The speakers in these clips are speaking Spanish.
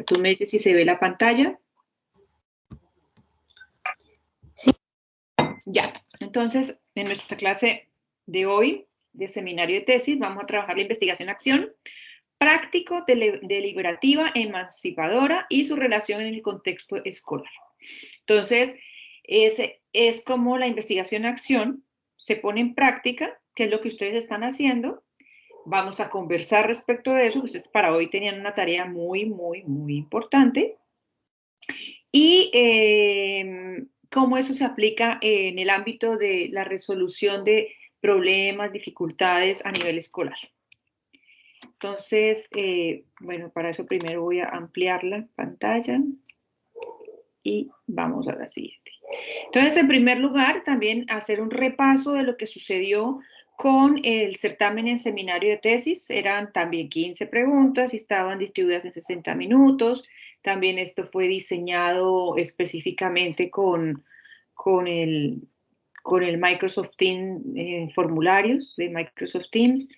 Tú me dices si se ve la pantalla. Sí. Ya, entonces, en nuestra clase de hoy, de seminario de tesis, vamos a trabajar la investigación-acción, práctico, deliberativa, emancipadora y su relación en el contexto escolar. Entonces, es como la investigación-acción se pone en práctica, que es lo que ustedes están haciendo. Vamos a conversar respecto de eso. Ustedes para hoy tenían una tarea muy, muy, muy importante. Y cómo eso se aplica en el ámbito de la resolución de problemas, dificultades a nivel escolar. Entonces, bueno, para eso primero voy a ampliar la pantalla y vamos a la siguiente. Entonces, en primer lugar, también hacer un repaso de lo que sucedió con el certamen en seminario de tesis. Eran también 15 preguntas y estaban distribuidas en 60 minutos. También esto fue diseñado específicamente con el Microsoft Teams, formularios de Microsoft Teams.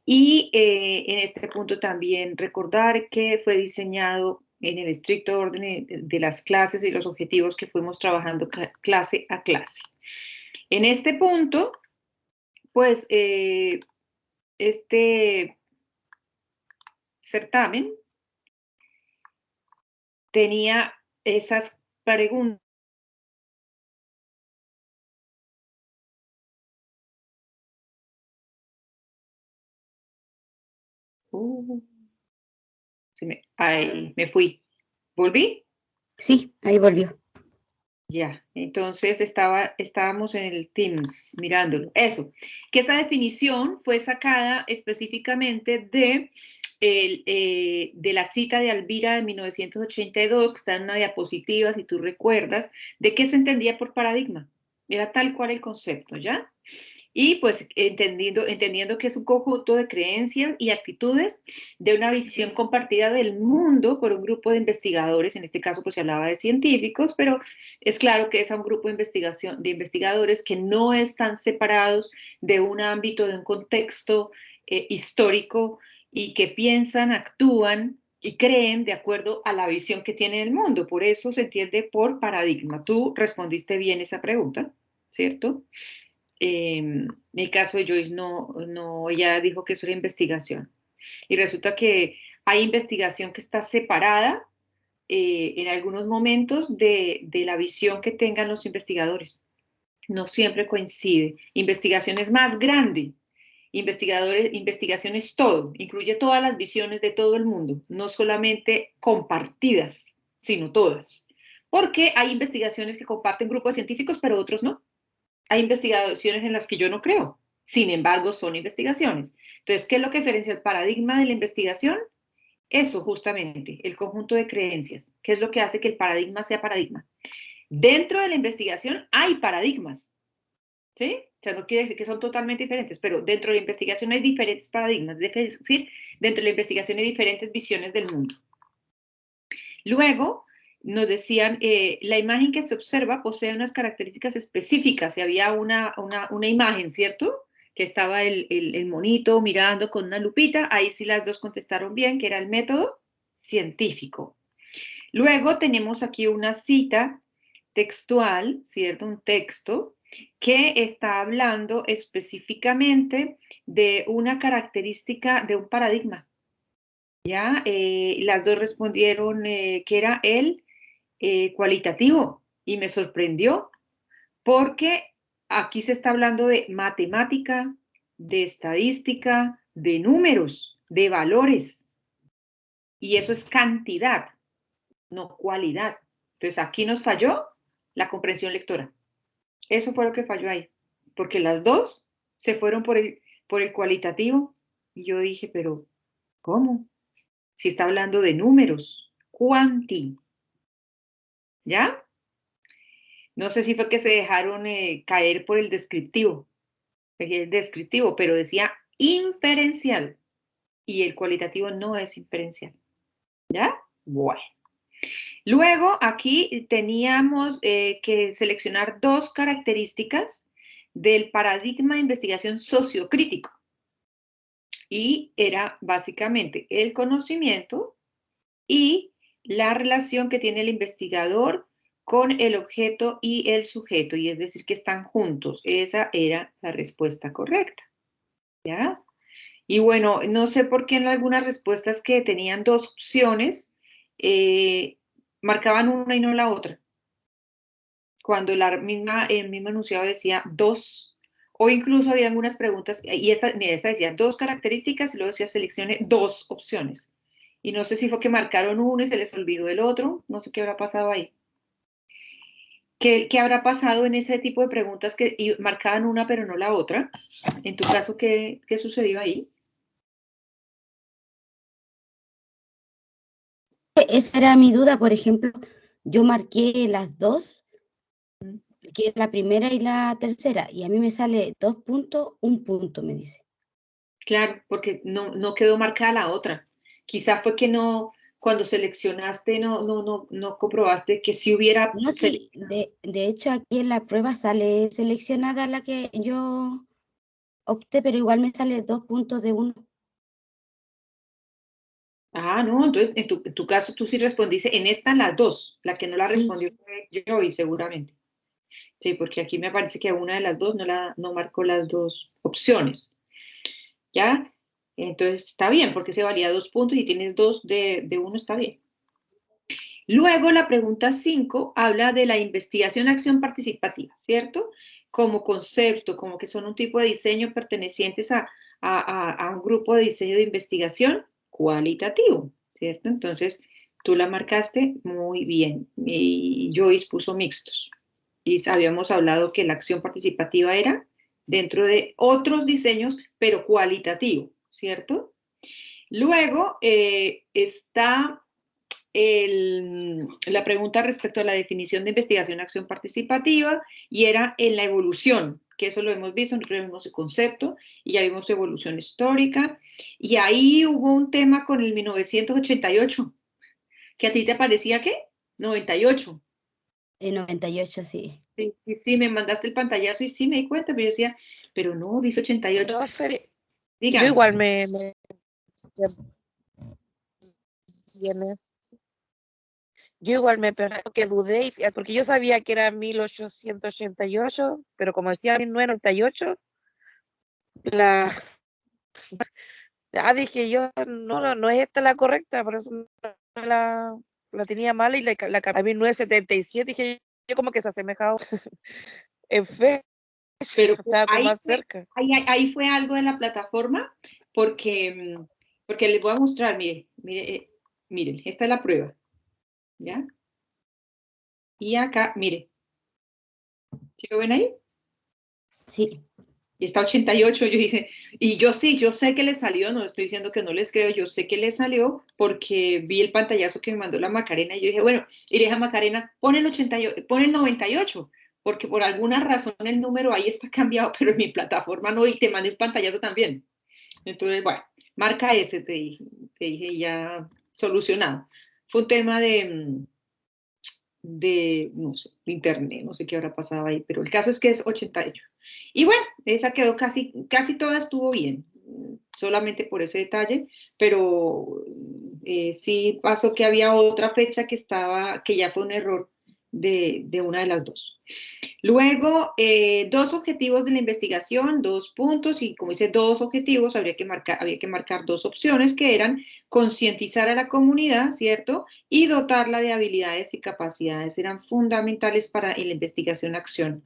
Y en este punto también recordar que fue diseñado en el estricto orden de las clases y los objetivos que fuimos trabajando clase a clase. En este punto, pues, este certamen tenía esas preguntas. Ahí me fui. ¿Volví? Sí, ahí volvió. Ya, entonces estábamos en el Teams mirándolo. Eso, que esta definición fue sacada específicamente de la cita de Alvira de 1982, que está en una diapositiva, si tú recuerdas, de qué se entendía por paradigma. Era tal cual el concepto, ¿ya? Y pues entendiendo que es un conjunto de creencias y actitudes de una visión compartida del mundo por un grupo de investigadores, en este caso pues se hablaba de científicos, pero es claro que es a un grupo de investigación, de investigadores que no están separados de un ámbito, de un contexto histórico y que piensan, actúan y creen de acuerdo a la visión que tiene el mundo. Por eso se entiende por paradigma. Tú respondiste bien esa pregunta, ¿cierto? En el caso de Joyce ella dijo que eso era investigación. Y resulta que hay investigación que está separada en algunos momentos de la visión que tengan los investigadores. No siempre coincide. Investigación es más grande. Investigación es todo, incluye todas las visiones de todo el mundo, no solamente compartidas, sino todas. Porque hay investigaciones que comparten grupos científicos, pero otros no. Hay investigaciones en las que yo no creo, sin embargo son investigaciones. Entonces, ¿qué es lo que diferencia el paradigma de la investigación? Eso justamente, el conjunto de creencias. ¿Qué es lo que hace que el paradigma sea paradigma? Dentro de la investigación hay paradigmas, ¿sí? O sea, no quiere decir que son totalmente diferentes, pero dentro de la investigación hay diferentes paradigmas, es decir, dentro de la investigación hay diferentes visiones del mundo. Luego, nos decían, la imagen que se observa posee unas características específicas, y había una imagen, ¿cierto? Que estaba el monito mirando con una lupita, ahí sí las dos contestaron bien, que era el método científico. Luego tenemos aquí una cita textual, ¿cierto? Un texto que está hablando específicamente de una característica de un paradigma. ¿Ya? Las dos respondieron que era el cualitativo y me sorprendió porque aquí se está hablando de matemática, de estadística, de números, de valores y eso es cantidad, no cualidad. Entonces aquí nos falló la comprensión lectora. Eso fue lo que falló ahí, porque las dos se fueron por el cualitativo y yo dije, pero ¿cómo? Si está hablando de números, cuanti, ¿ya? No sé si fue que se dejaron caer por el descriptivo, pero decía inferencial y el cualitativo no es inferencial, ¿ya? Bueno. Luego aquí teníamos que seleccionar dos características del paradigma de investigación sociocrítico y era básicamente el conocimiento y la relación que tiene el investigador con el objeto y el sujeto, y es decir, que están juntos. Esa era la respuesta correcta, ¿ya? Y bueno, no sé por qué en algunas respuestas que tenían dos opciones, marcaban una y no la otra, cuando el mismo enunciado decía dos, o incluso había algunas preguntas, y mira, esta decía dos características, y luego decía seleccione dos opciones. Y no sé si fue que marcaron uno y se les olvidó el otro, no sé qué habrá pasado ahí. ¿Qué habrá pasado en ese tipo de preguntas que marcaban una pero no la otra? En tu caso, ¿qué sucedió ahí? Esa era mi duda, por ejemplo, yo marqué las dos, que es la primera y la tercera, y a mí me sale 2 puntos, 1 punto, me dice. Claro, porque no quedó marcada la otra. Quizás fue que no, cuando seleccionaste, no comprobaste que si hubiera No, sí, de hecho aquí en la prueba sale seleccionada la que yo opté, pero igual me sale 2 puntos de 1. Ah, no, entonces en tu caso tú sí respondiste, en esta las dos, la que no la Sí, respondió fue yo y seguramente. Sí, porque aquí me parece que una de las dos no marcó las dos opciones, ¿ya? Entonces está bien, porque se valía 2 puntos y tienes dos de uno, está bien. Luego la pregunta 5 habla de la investigación-acción participativa, ¿cierto? Como concepto, como que son un tipo de diseño pertenecientes a un grupo de diseño de investigación cualitativo, ¿cierto? Entonces, tú la marcaste muy bien y Joyce puso mixtos. Y habíamos hablado que la acción participativa era dentro de otros diseños, pero cualitativo, ¿cierto? Luego está la pregunta respecto a la definición de investigación acción participativa y era en la evolución, que eso lo hemos visto, nosotros vimos el concepto y ya vimos su evolución histórica y ahí hubo un tema con el 1988, que a ti te parecía ¿qué? 98. en 98, sí. Sí, y sí, me mandaste el pantallazo y sí me di cuenta, pero yo decía, pero no, dice 88. Profe, yo Dígame. igual me viene. Yo igual me perdí porque dudé, porque yo sabía que era 1888, pero como decía 1998, la, dije yo, no es esta la correcta, por eso la tenía mala y la cambié a 1977, dije yo como que se asemejaba en fe, Pero estaba como más cerca. ahí fue algo de la plataforma, porque les voy a mostrar, miren, esta es la prueba, ¿ya? Y acá, mire, ¿sí lo ven ahí? Sí, Y está 88, yo dije, y yo sí, yo sé que le salió, no estoy diciendo que no les creo, yo sé que le salió porque vi el pantallazo que me mandó la Macarena y yo dije, bueno, y le dije a Macarena, pon el 88, pon el 98, porque por alguna razón el número ahí está cambiado, pero en mi plataforma no, y te mandé un pantallazo también. Entonces, bueno, marca ese, te dije ya solucionado. Fue un tema no sé, de internet, no sé qué habrá pasado ahí, pero el caso es que es 88. Y bueno, esa quedó casi toda estuvo bien, solamente por ese detalle, pero sí pasó que había otra fecha que ya fue un error de una de las dos. Luego, dos objetivos de la investigación, 2 puntos, y como dice dos objetivos, había que marcar dos opciones que eran concientizar a la comunidad, ¿cierto? Y dotarla de habilidades y capacidades, eran fundamentales para la investigación-acción,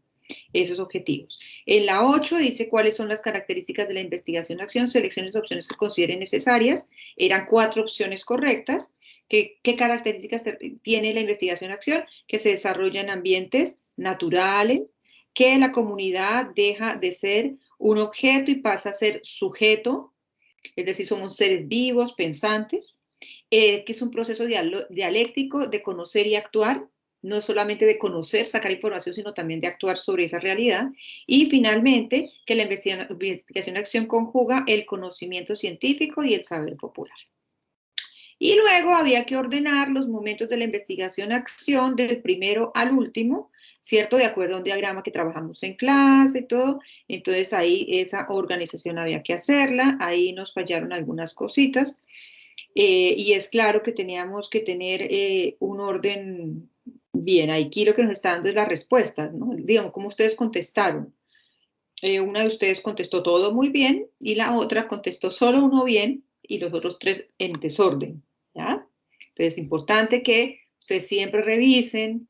esos objetivos. En la 8 dice cuáles son las características de la investigación-acción, selecciones de opciones que consideren necesarias, eran 4 opciones correctas. ¿Qué características tiene la investigación-acción? Que se desarrolla en ambientes naturales, que la comunidad deja de ser un objeto y pasa a ser sujeto, es decir, somos seres vivos, pensantes, que es un proceso dialéctico de conocer y actuar, no solamente de conocer, sacar información, sino también de actuar sobre esa realidad. Y finalmente, que la investigación-acción conjuga el conocimiento científico y el saber popular. Y luego había que ordenar los momentos de la investigación-acción del primero al último, ¿cierto? De acuerdo a un diagrama que trabajamos en clase y todo. Entonces ahí esa organización había que hacerla, ahí nos fallaron algunas cositas. Y es claro que teníamos que tener un orden bien. Aquí lo que nos está dando es la respuesta, ¿no? Digamos, cómo ustedes contestaron. Una de ustedes contestó todo muy bien y la otra contestó solo uno bien y los otros tres en desorden, ¿ya? Entonces es importante que ustedes siempre revisen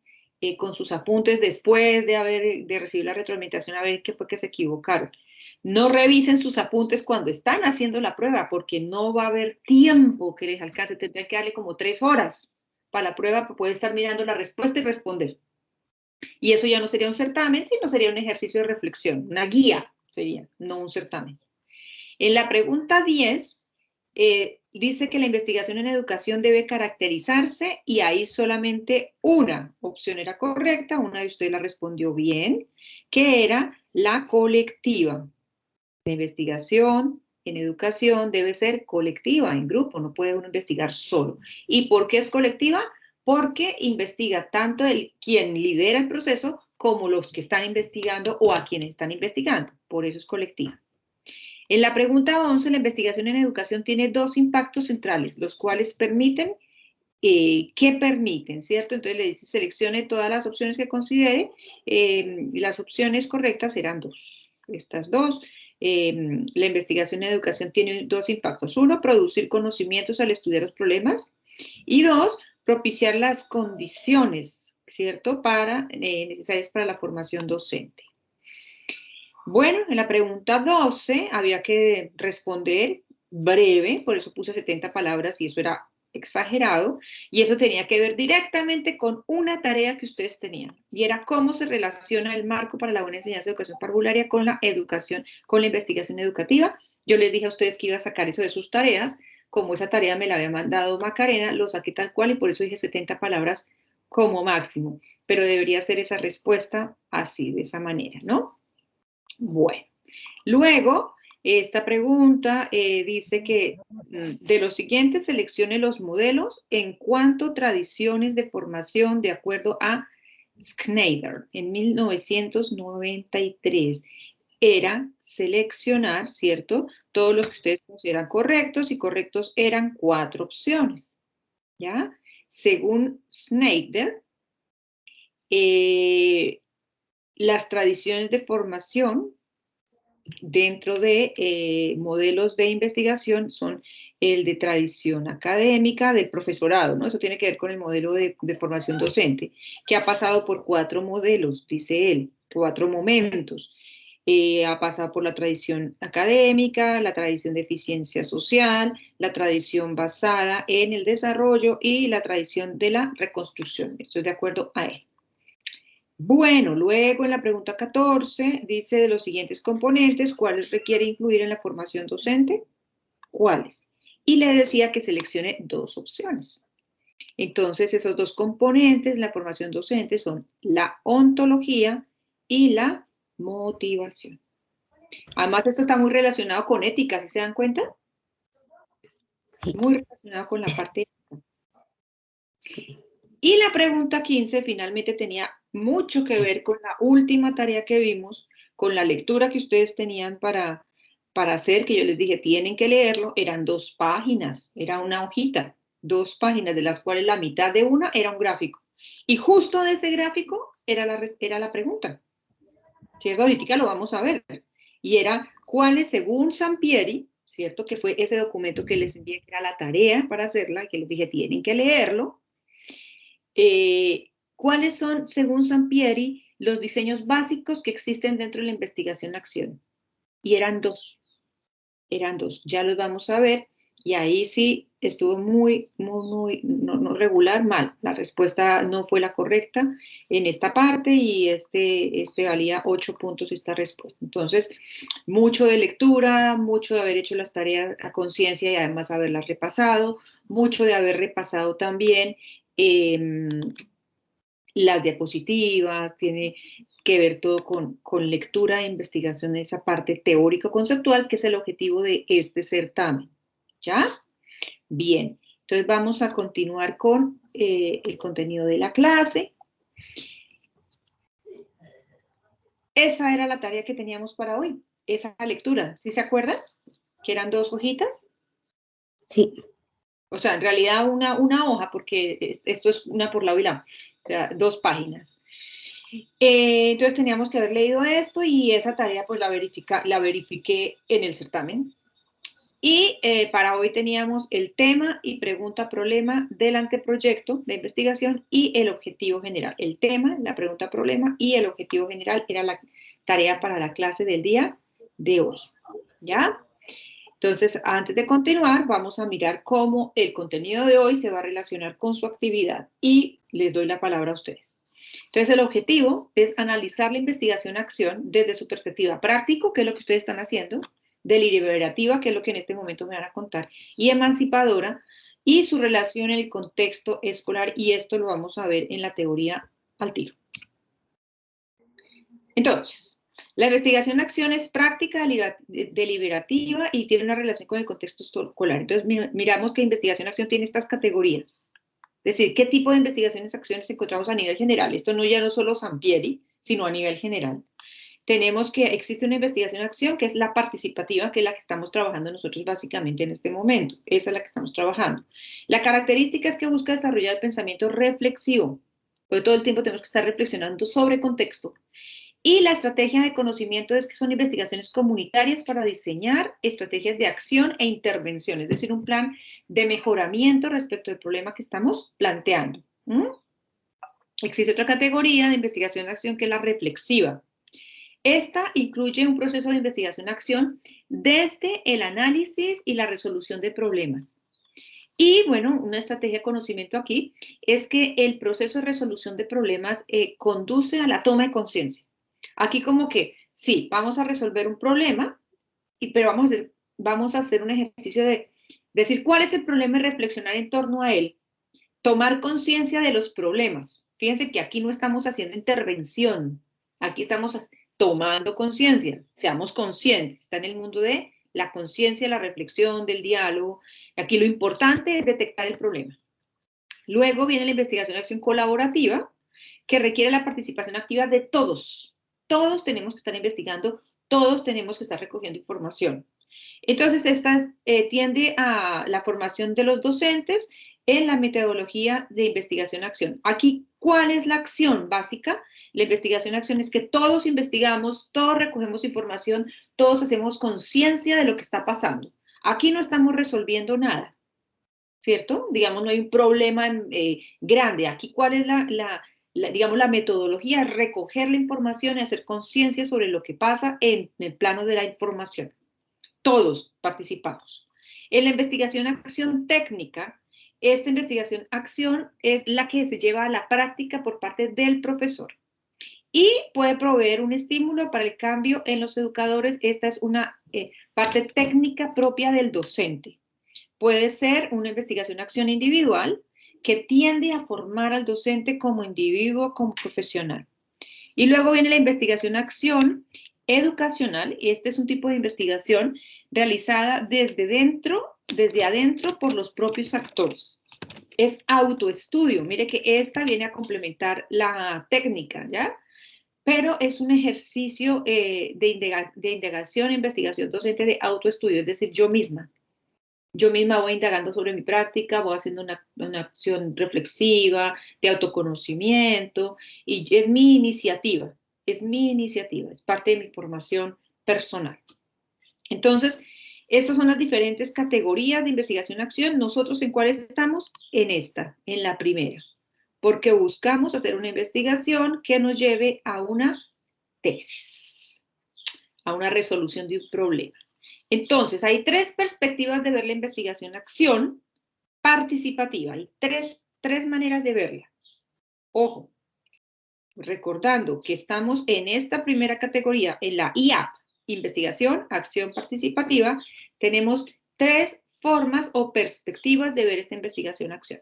con sus apuntes después de recibir la retroalimentación a ver qué fue que se equivocaron. No revisen sus apuntes cuando están haciendo la prueba porque no va a haber tiempo que les alcance. Tendrían que darle como 3 horas para la prueba para poder estar mirando la respuesta y responder. Y eso ya no sería un certamen, sino sería un ejercicio de reflexión, una guía sería, no un certamen. En la pregunta 10, dice que la investigación en educación debe caracterizarse y ahí solamente una opción era correcta, una de ustedes la respondió bien, que era la colectiva. La investigación en educación debe ser colectiva, en grupo, no puede uno investigar solo. ¿Y por qué es colectiva? Porque investiga tanto quien lidera el proceso como los que están investigando o a quienes están investigando. Por eso es colectiva. En la pregunta 11, la investigación en educación tiene dos impactos centrales, los cuales permiten, ¿qué permiten? ¿Cierto? Entonces le dice, seleccione todas las opciones que considere, y las opciones correctas serán dos. Estas dos. La investigación en educación tiene dos impactos. Uno, producir conocimientos al estudiar los problemas. Y dos, propiciar las condiciones, ¿cierto? Necesarias para la formación docente. Bueno, en la pregunta 12 había que responder breve, por eso puse 70 palabras y eso era exagerado, y eso tenía que ver directamente con una tarea que ustedes tenían, y era cómo se relaciona el marco para la buena enseñanza de educación parvularia con la educación, con la investigación educativa. Yo les dije a ustedes que iba a sacar eso de sus tareas, como esa tarea me la había mandado Macarena, lo saqué tal cual y por eso dije 70 palabras como máximo, pero debería ser esa respuesta así, de esa manera, ¿no? Bueno, luego esta pregunta dice que de los siguientes seleccione los modelos en cuanto a tradiciones de formación de acuerdo a Schneider en 1993. Era seleccionar, ¿cierto? Todos los que ustedes consideran correctos y correctos eran 4 opciones, ¿ya? Según Schneider, las tradiciones de formación dentro de modelos de investigación son el de tradición académica del profesorado, ¿no? Eso tiene que ver con el modelo de formación docente, que ha pasado por 4 modelos, dice él, 4 momentos. Ha pasado por la tradición académica, la tradición de eficiencia social, la tradición basada en el desarrollo y la tradición de la reconstrucción. Estoy de acuerdo a él. Bueno, luego en la pregunta 14 dice de los siguientes componentes, ¿cuáles requiere incluir en la formación docente? ¿Cuáles? Y le decía que seleccione 2 opciones. Entonces, esos 2 componentes en la formación docente son la ontología y la motivación. Además, esto está muy relacionado con ética, ¿sí se dan cuenta? Muy relacionado con la parte ética. Sí. Y la pregunta 15 finalmente tenía mucho que ver con la última tarea que vimos, con la lectura que ustedes tenían para hacer, que yo les dije, tienen que leerlo, eran 2 páginas, era una hojita, 2 páginas, de las cuales la mitad de una era un gráfico. Y justo de ese gráfico era la pregunta, ¿cierto? Ahorita lo vamos a ver. Y era, ¿cuáles según Sampieri, ¿cierto? Que fue ese documento que les envié, que era la tarea para hacerla, que les dije, tienen que leerlo. ¿Cuáles son, según Sampieri, los diseños básicos que existen dentro de la investigación-acción? Y eran 2, ya los vamos a ver, y ahí sí estuvo muy no regular, mal. La respuesta no fue la correcta en esta parte y este valía 8 puntos esta respuesta. Entonces, mucho de lectura, mucho de haber hecho las tareas a conciencia y además haberlas repasado, mucho de haber repasado también las diapositivas, tiene que ver todo con lectura e investigación de esa parte teórico-conceptual, que es el objetivo de este certamen. ¿Ya? Bien, entonces vamos a continuar con el contenido de la clase. Esa era la tarea que teníamos para hoy, esa lectura. ¿Sí se acuerdan? Que eran 2 hojitas. Sí. O sea, en realidad una hoja, porque esto es una por lado y lado, o sea, 2 páginas. Entonces teníamos que haber leído esto y esa tarea pues la verifiqué en el certamen. Y para hoy teníamos el tema y pregunta-problema del anteproyecto de investigación y el objetivo general. El tema, la pregunta-problema y el objetivo general era la tarea para la clase del día de hoy. ¿Ya? Entonces, antes de continuar, vamos a mirar cómo el contenido de hoy se va a relacionar con su actividad y les doy la palabra a ustedes. Entonces, el objetivo es analizar la investigación-acción desde su perspectiva práctico, que es lo que ustedes están haciendo, deliberativa, que es lo que en este momento me van a contar, y emancipadora, y su relación en el contexto escolar, y esto lo vamos a ver en la teoría al tiro. Entonces, la investigación-acción es práctica deliberativa y tiene una relación con el contexto escolar. Entonces, miramos que investigación-acción tiene estas categorías. Es decir, ¿qué tipo de investigaciones-acciones encontramos a nivel general? Esto ya no solo Sampieri, sino a nivel general. Tenemos que existe una investigación-acción que es la participativa, que es la que estamos trabajando nosotros básicamente en este momento. Esa es la que estamos trabajando. La característica es que busca desarrollar el pensamiento reflexivo, porque todo el tiempo tenemos que estar reflexionando sobre contexto. Y la estrategia de conocimiento es que son investigaciones comunitarias para diseñar estrategias de acción e intervención, es decir, un plan de mejoramiento respecto al problema que estamos planteando. Existe otra categoría de investigación-acción que es la reflexiva. Esta incluye un proceso de investigación-acción desde el análisis y la resolución de problemas. Y bueno, una estrategia de conocimiento aquí es que el proceso de resolución de problemas conduce a la toma de conciencia. Aquí como que, sí, vamos a resolver un problema, pero vamos a hacer un ejercicio de decir cuál es el problema y reflexionar en torno a él. Tomar conciencia de los problemas. Fíjense que aquí no estamos haciendo intervención, aquí estamos tomando conciencia. Seamos conscientes, está en el mundo de la conciencia, la reflexión, del diálogo. Aquí lo importante es detectar el problema. Luego viene la investigación-acción colaborativa, que requiere la participación activa de todos. Todos tenemos que estar investigando, todos tenemos que estar recogiendo información. Entonces, esta tiende a la formación de los docentes en la metodología de investigación-acción. Aquí, ¿cuál es la acción básica? La investigación-acción es que todos investigamos, todos recogemos información, todos hacemos conciencia de lo que está pasando. Aquí no estamos resolviendo nada, ¿cierto? Digamos, no hay un problema grande. Aquí, ¿cuál es digamos, la metodología? Recoger la información y hacer conciencia sobre lo que pasa en el plano de la información. Todos participamos. En la investigación-acción técnica, esta investigación-acción es la que se lleva a la práctica por parte del profesor y puede proveer un estímulo para el cambio en los educadores. Esta es una parte técnica propia del docente. Puede ser una investigación-acción individual que tiende a formar al docente como individuo, como profesional. Y luego viene la investigación-acción educacional, y este es un tipo de investigación realizada desde adentro por los propios actores. Es autoestudio, mire que esta viene a complementar la técnica, ¿ya? Pero es un ejercicio de indagación e investigación docente de autoestudio, es decir, yo misma voy indagando sobre mi práctica, voy haciendo una acción reflexiva, de autoconocimiento, y es mi iniciativa, es parte de mi formación personal. Entonces, estas son las diferentes categorías de investigación-acción. ¿Nosotros en cuáles estamos? En esta, en la primera, porque buscamos hacer una investigación que nos lleve a una tesis, a una resolución de un problema. Entonces, hay 3 perspectivas de ver la investigación-acción participativa. Hay tres maneras de verla. Ojo, recordando que estamos en esta primera categoría, en la IAP, investigación, acción participativa, tenemos 3 formas o perspectivas de ver esta investigación-acción.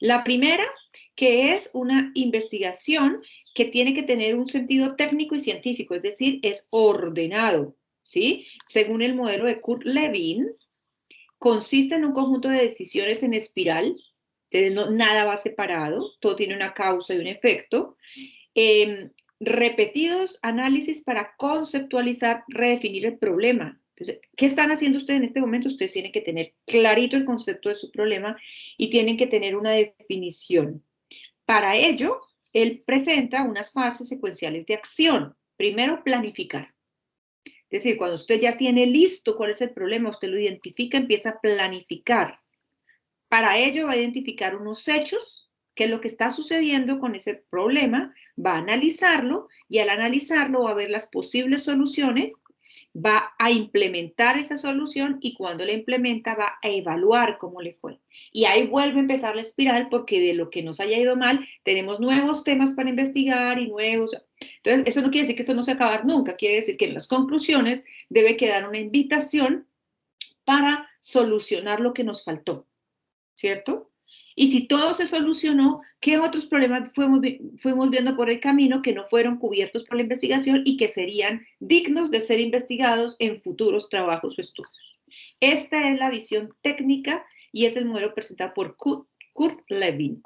La primera, que es una investigación que tiene que tener un sentido técnico y científico, es decir, es ordenado, ¿sí? Según el modelo de Kurt Lewin, consiste en un conjunto de decisiones en espiral, entonces nada va separado, todo tiene una causa y un efecto, repetidos análisis para conceptualizar, redefinir el problema. Entonces, ¿qué están haciendo ustedes en este momento? Ustedes tienen que tener clarito el concepto de su problema y tienen que tener una definición. Para ello, él presenta unas fases secuenciales de acción. Primero, planificar. Es decir, cuando usted ya tiene listo cuál es el problema, usted lo identifica, empieza a planificar. Para ello va a identificar unos hechos, qué es lo que está sucediendo con ese problema, va a analizarlo y al analizarlo va a ver las posibles soluciones, va a implementar esa solución y cuando la implementa va a evaluar cómo le fue. Y ahí vuelve a empezar la espiral porque de lo que nos haya ido mal tenemos nuevos temas para investigar y nuevos. Entonces, eso no quiere decir que esto no se va a acabar nunca, quiere decir que en las conclusiones debe quedar una invitación para solucionar lo que nos faltó, ¿cierto? Y si todo se solucionó, ¿qué otros problemas fuimos viendo por el camino que no fueron cubiertos por la investigación y que serían dignos de ser investigados en futuros trabajos o estudios? Esta es la visión técnica y es el modelo presentado por Kurt Lewin.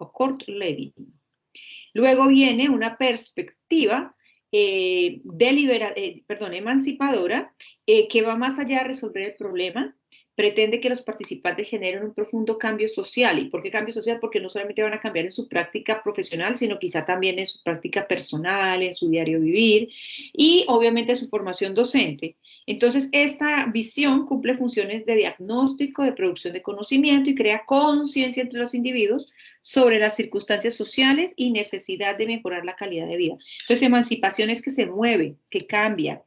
Luego viene una perspectiva emancipadora que va más allá de resolver el problema, pretende que los participantes generen un profundo cambio social. ¿Y por qué cambio social? Porque no solamente van a cambiar en su práctica profesional, sino quizá también en su práctica personal, en su diario vivir y obviamente en su formación docente. Entonces, esta visión cumple funciones de diagnóstico, de producción de conocimiento y crea conciencia entre los individuos sobre las circunstancias sociales y necesidad de mejorar la calidad de vida. Entonces, emancipación es que se mueve, que cambia,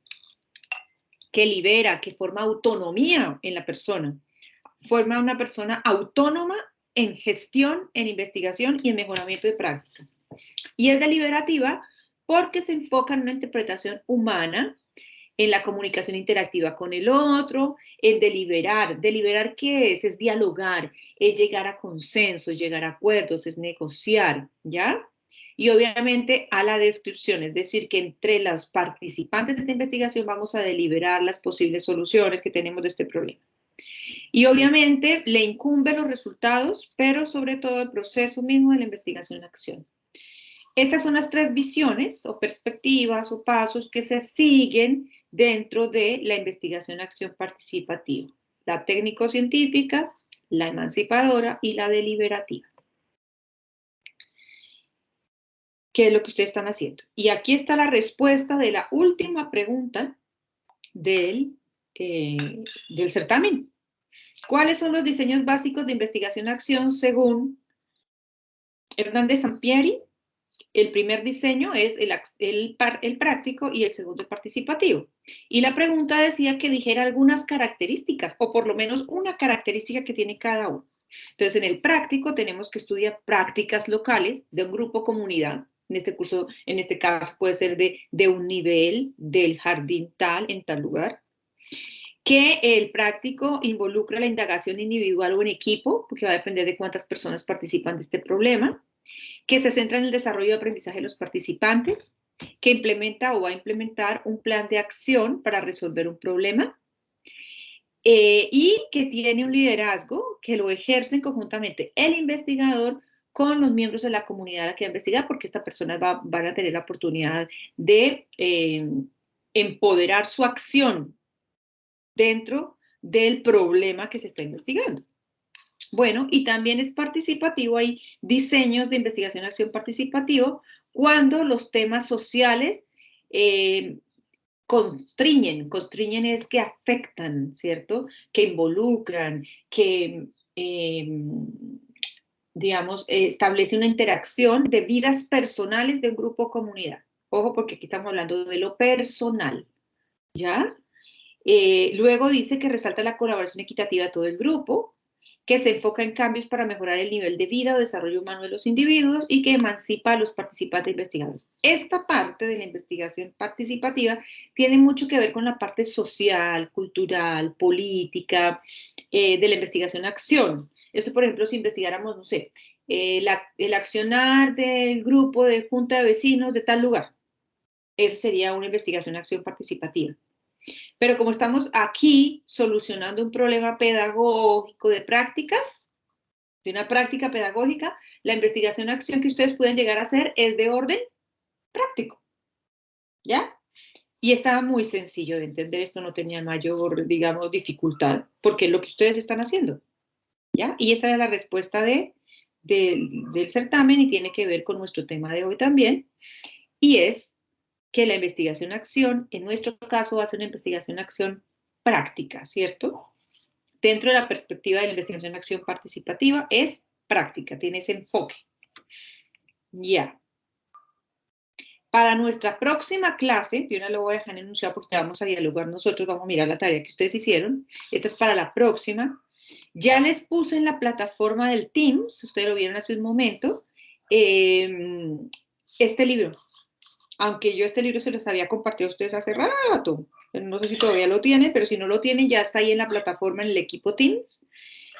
que libera, que forma autonomía en la persona. Forma una persona autónoma en gestión, en investigación y en mejoramiento de prácticas. Y es deliberativa porque se enfoca en una interpretación humana, en la comunicación interactiva con el otro, en deliberar. ¿Deliberar qué es? Es dialogar, es llegar a consensos, llegar a acuerdos, es negociar, ¿ya? Y obviamente a la descripción, es decir, que entre los participantes de esta investigación vamos a deliberar las posibles soluciones que tenemos de este problema. Y obviamente le incumben los resultados, pero sobre todo el proceso mismo de la investigación-acción. Estas son las tres visiones o perspectivas o pasos que se siguen dentro de la investigación-acción participativa. La técnico-científica, la emancipadora y la deliberativa. ¿Qué es lo que ustedes están haciendo? Y aquí está la respuesta de la última pregunta del certamen. ¿Cuáles son los diseños básicos de investigación-acción según Hernández Sampieri? El primer diseño es el práctico y el segundo el participativo. Y la pregunta decía que dijera algunas características, o por lo menos una característica que tiene cada uno. Entonces, en el práctico tenemos que estudiar prácticas locales de un grupo comunidad. En este curso, en este caso, puede ser de un nivel del jardín tal, en tal lugar. Que el práctico involucra la indagación individual o en equipo, porque va a depender de cuántas personas participan de este problema. Que se centra en el desarrollo de aprendizaje de los participantes, que implementa o va a implementar un plan de acción para resolver un problema y que tiene un liderazgo que lo ejercen conjuntamente el investigador con los miembros de la comunidad a la que va a investigar, porque estas personas van a tener la oportunidad de empoderar su acción dentro del problema que se está investigando. Bueno, y también es participativo, hay diseños de investigación-acción participativo cuando los temas sociales constriñen es que afectan, ¿cierto? Que involucran, que, digamos, establece una interacción de vidas personales de un grupo o comunidad. Ojo, porque aquí estamos hablando de lo personal, ¿ya? Luego dice que resalta la colaboración equitativa de todo el grupo, que se enfoca en cambios para mejorar el nivel de vida o desarrollo humano de los individuos y que emancipa a los participantes investigadores. Esta parte de la investigación participativa tiene mucho que ver con la parte social, cultural, política, de la investigación-acción. Esto, por ejemplo, si investigáramos, no sé, el accionar del grupo de junta de vecinos de tal lugar. Esa sería una investigación-acción participativa. Pero como estamos aquí solucionando un problema pedagógico de prácticas, de una práctica pedagógica, la investigación-acción que ustedes pueden llegar a hacer es de orden práctico, ¿ya? Y estaba muy sencillo de entender, esto no tenía mayor, digamos, dificultad, porque es lo que ustedes están haciendo, ¿ya? Y esa era la respuesta del certamen y tiene que ver con nuestro tema de hoy también, y es que la investigación-acción, en nuestro caso, va a ser una investigación-acción práctica, ¿cierto? Dentro de la perspectiva de la investigación-acción participativa, es práctica, tiene ese enfoque. Ya. Para nuestra próxima clase, yo no lo voy a dejar enunciado porque vamos a dialogar nosotros, vamos a mirar la tarea que ustedes hicieron. Esta es para la próxima. Ya les puse en la plataforma del Teams, ustedes lo vieron hace un momento, este libro. Aunque yo este libro se los había compartido a ustedes hace rato. No sé si todavía lo tienen, pero si no lo tienen, ya está ahí en la plataforma en el equipo Teams.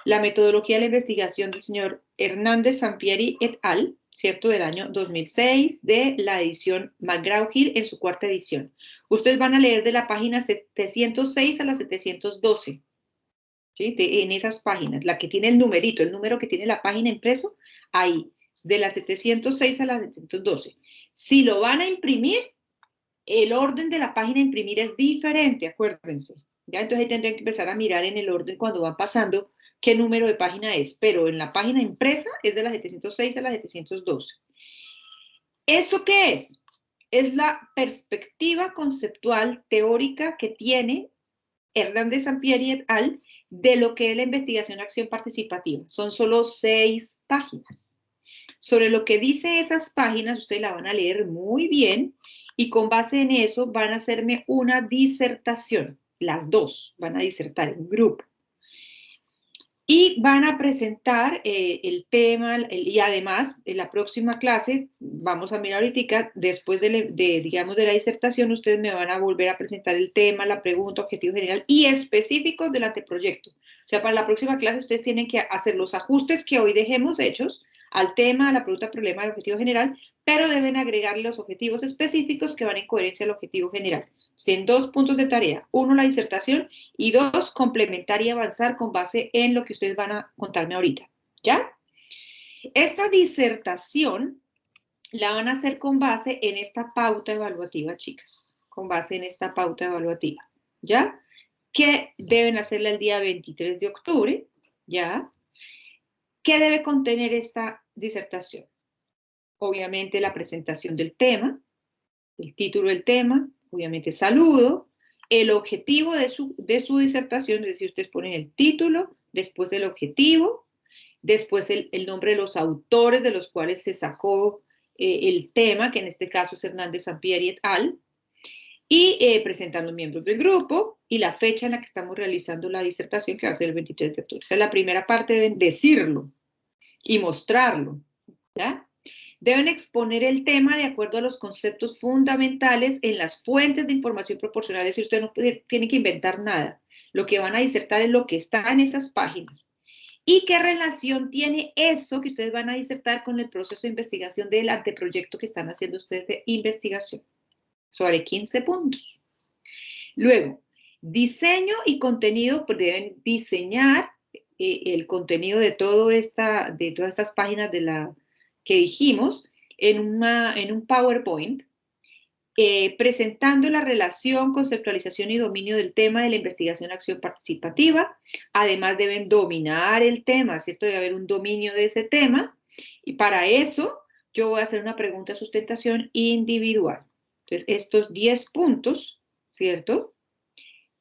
La metodología de la investigación del señor Hernández Sampieri et al., ¿cierto? Del año 2006, de la edición McGraw-Hill en su cuarta edición. Ustedes van a leer de la página 706 a la 712, ¿sí? En esas páginas, la que tiene el numerito, el número que tiene la página impreso, ahí, de la 706 a la 712. Si lo van a imprimir, el orden de la página a imprimir es diferente, acuérdense. ¿Ya? Entonces ahí tendrían que empezar a mirar en el orden cuando van pasando qué número de página es, pero en la página impresa es de la 706 a la 712. ¿Eso qué es? Es la perspectiva conceptual teórica que tiene Hernández Sampieri et al. De lo que es la investigación-acción participativa. Son solo 6 páginas. Sobre lo que dice esas páginas, ustedes la van a leer muy bien y con base en eso van a hacerme una disertación. Las dos van a disertar en grupo. Y van a presentar el tema y además en la próxima clase, vamos a mirar ahorita, después digamos, de la disertación, ustedes me van a volver a presentar el tema, la pregunta, objetivo general y específicos del anteproyecto. O sea, para la próxima clase ustedes tienen que hacer los ajustes que hoy dejemos hechos al tema, a la pregunta, problema, al objetivo general, pero deben agregar los objetivos específicos que van en coherencia al objetivo general. Tienen 2 puntos de tarea, 1 la disertación y 2 complementar y avanzar con base en lo que ustedes van a contarme ahorita, ¿ya? Esta disertación la van a hacer con base en esta pauta evaluativa, chicas, con base en esta pauta evaluativa, ¿ya? Que deben hacerla el día 23 de octubre, ¿ya? ¿Qué debe contener esta disertación? Obviamente la presentación del tema, el título del tema, obviamente saludo, el objetivo de su disertación, es decir, ustedes ponen el título, después el objetivo, después el nombre de los autores de los cuales se sacó el tema, que en este caso es Hernández Sampieri et al., y presentando miembros del grupo y la fecha en la que estamos realizando la disertación, que va a ser el 23 de octubre. Esa es la primera parte, deben decirlo y mostrarlo, ¿ya? Deben exponer el tema de acuerdo a los conceptos fundamentales en las fuentes de información proporcional, es decir, ustedes no tienen que inventar nada. Lo que van a disertar es lo que está en esas páginas. ¿Y qué relación tiene eso que ustedes van a disertar con el proceso de investigación del anteproyecto que están haciendo ustedes de investigación? Sobre 15 puntos. Luego, diseño y contenido, pues deben diseñar el contenido de todas estas páginas que dijimos en un PowerPoint, presentando la relación, conceptualización y dominio del tema de la investigación-acción participativa. Además deben dominar el tema, ¿cierto? Debe haber un dominio de ese tema. Y para eso yo voy a hacer una pregunta de sustentación individual. Entonces, estos 10 puntos, ¿cierto?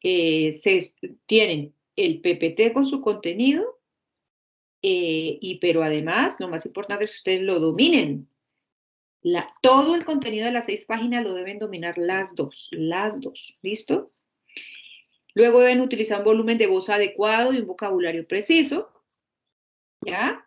Tienen el PPT con su contenido, pero además, lo más importante es que ustedes lo dominen. Todo el contenido de las 6 páginas lo deben dominar las dos, ¿listo? Luego deben utilizar un volumen de voz adecuado y un vocabulario preciso, ¿ya?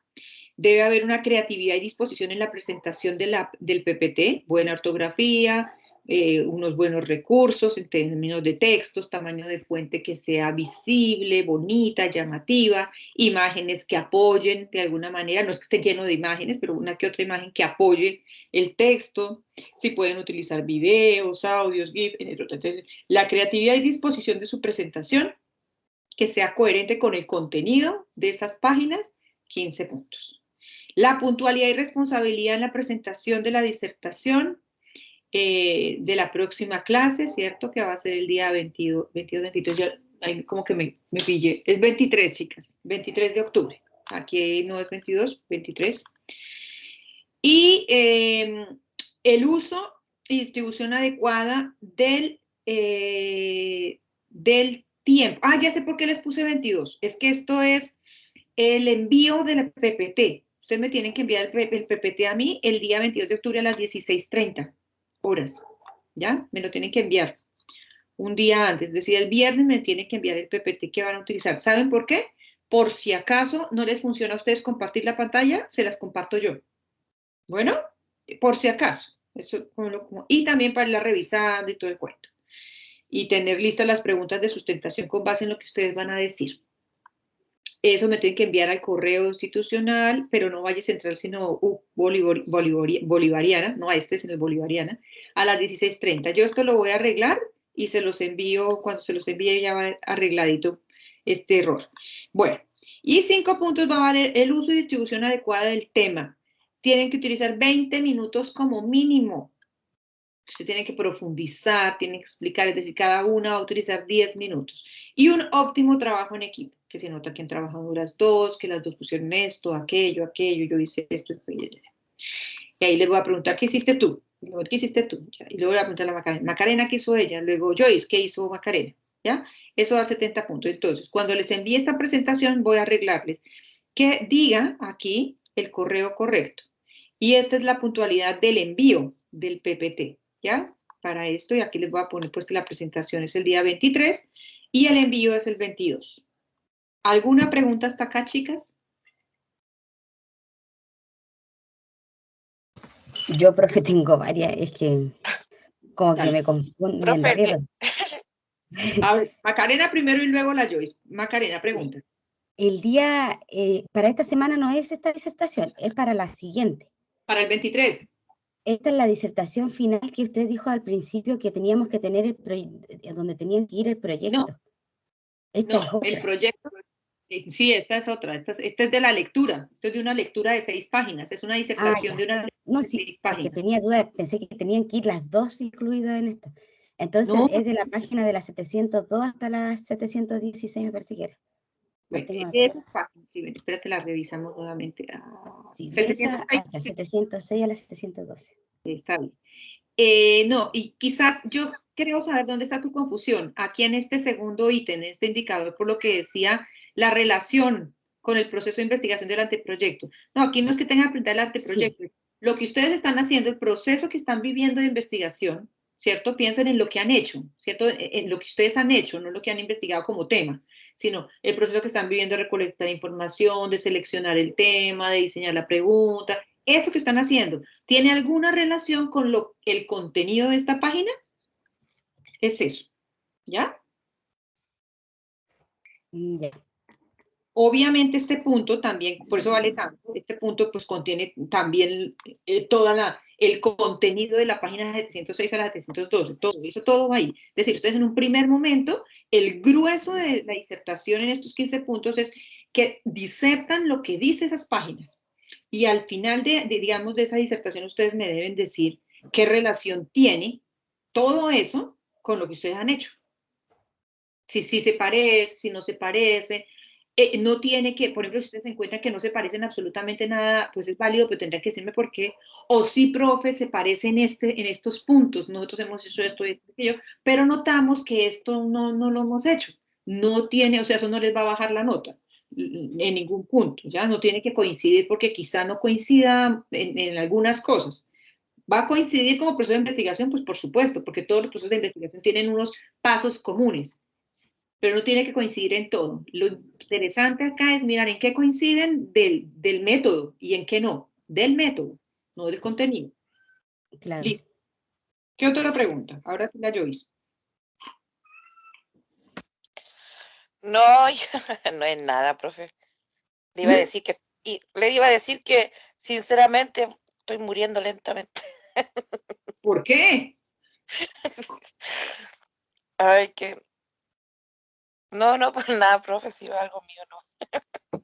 Debe haber una creatividad y disposición en la presentación del PPT, buena ortografía, unos buenos recursos en términos de textos, tamaño de fuente que sea visible, bonita, llamativa, imágenes que apoyen de alguna manera, no es que esté lleno de imágenes, pero una que otra imagen que apoye el texto, si pueden utilizar videos, audios, GIF, entonces, la creatividad y disposición de su presentación, que sea coherente con el contenido de esas páginas, 15 puntos. La puntualidad y responsabilidad en la presentación de la disertación, de la próxima clase, ¿cierto? Que va a ser el día 22, 23, ya, ahí como que me pillé. Es 23, chicas, 23 de octubre. Aquí no es 22, 23. Y el uso y distribución adecuada del tiempo. Ah, ya sé por qué les puse 22. Es que esto es el envío del PPT. Ustedes me tienen que enviar el PPT a mí el día 22 de octubre a las 16:30 horas. ¿Ya? Me lo tienen que enviar un día antes. Es decir, el viernes me tienen que enviar el PPT que van a utilizar. ¿Saben por qué? Por si acaso no les funciona a ustedes compartir la pantalla, se las comparto yo. Bueno, por si acaso. Eso, y también para irla revisando y todo el cuento. Y tener listas las preguntas de sustentación con base en lo que ustedes van a decir. Eso me tienen que enviar al correo institucional, pero no Valle Central, sino bolivariana, no a este, sino el bolivariana, a las 16:30. Yo esto lo voy a arreglar y se los envío, cuando se los envíe ya va arregladito este error. Bueno, y 5 puntos va a valer el uso y distribución adecuada del tema. Tienen que utilizar 20 minutos como mínimo. Usted tiene que profundizar, tiene que explicar, es decir, cada una va a utilizar 10 minutos. Y un óptimo trabajo en equipo, que se nota que han trabajado las dos, que las dos pusieron esto, aquello, yo hice esto. Y ahí les voy a preguntar, ¿qué hiciste tú? Y luego, ¿qué hiciste tú? Y luego le voy a preguntar a Macarena, Macarena, ¿qué hizo ella? Luego, Joyce, ¿qué hizo Macarena? ¿Ya? Eso da 70 puntos. Entonces, cuando les envíe esta presentación, voy a arreglarles que diga aquí el correo correcto. Y esta es la puntualidad del envío del PPT, ¿ya? Para esto, y aquí les voy a poner pues que la presentación es el día 23 y el envío es el 22. ¿Alguna pregunta hasta acá, chicas? Yo, profe, tengo varias, es que como que me confundo, me Profe, enredo. A ver, Macarena primero y luego la Joyce. Macarena, pregunta. El día, para esta semana no es esta disertación, es para la siguiente. Para el 23. Esta es la disertación final que usted dijo al principio que teníamos que tener donde tenían que ir el proyecto. No, Esta no, es otra. el proyecto, sí, esta es otra, esta es de la lectura, esto es de una lectura de 6 páginas, es una disertación de una lectura No, de sí, 6 porque páginas. tenía dudas, pensé que tenían que ir las dos incluidas en esto. Entonces, No, es de la página de las 702 hasta las 716, me parece que era. bueno, Tengo de anotadas. esas páginas, sí, espérate, las revisamos nuevamente. Sí, de esa 706, hasta 706 a las 712. está bien. No, y quizás yo creo saber dónde está tu confusión. Aquí en este segundo ítem, en este indicador, por lo que decía la relación con el proceso de investigación del anteproyecto. No, aquí no es que tengan que presentar el anteproyecto. Sí. Lo que ustedes están haciendo, el proceso que están viviendo de investigación, ¿cierto? Piensen en lo que han hecho, ¿cierto? En lo que ustedes han hecho, no lo que han investigado como tema, sino el proceso que están viviendo de recolectar información, de seleccionar el tema, de diseñar la pregunta. Eso que están haciendo, ¿tiene alguna relación con el contenido de esta página? Es eso, ¿ya? Ya. Obviamente este punto también, por eso vale tanto, este punto pues contiene también el contenido de la página 706 a la 712, todo va ahí. Es decir, ustedes en un primer momento, el grueso de la disertación en estos 15 puntos es que disertan lo que dice esas páginas. Y al final digamos, de esa disertación ustedes me deben decir qué relación tiene todo eso con lo que ustedes han hecho. Si se parece, si no se parece. No tiene que, por ejemplo, si ustedes se encuentran que no se parecen absolutamente nada, pues es válido, pero tendrán que decirme por qué. O sí, profe, se parece en estos puntos. Nosotros hemos hecho esto y aquello, pero notamos que esto no lo hemos hecho. No tiene, o sea, eso no les va a bajar la nota en ningún punto, ¿ya? No tiene que coincidir porque quizá no coincida en algunas cosas. ¿Va a coincidir como proceso de investigación? Pues por supuesto, porque todos los procesos de investigación tienen unos pasos comunes, pero no tiene que coincidir en todo. Lo interesante acá es mirar en qué coinciden del método y en qué no. Del método, no del contenido. Claro. Listo. ¿Qué otra pregunta? Ahora sí la Joyce. No, no es nada, profe. Le iba a decir que sinceramente estoy muriendo lentamente. ¿Por qué? Ay, que no, pues nada, profe, si va algo mío, no.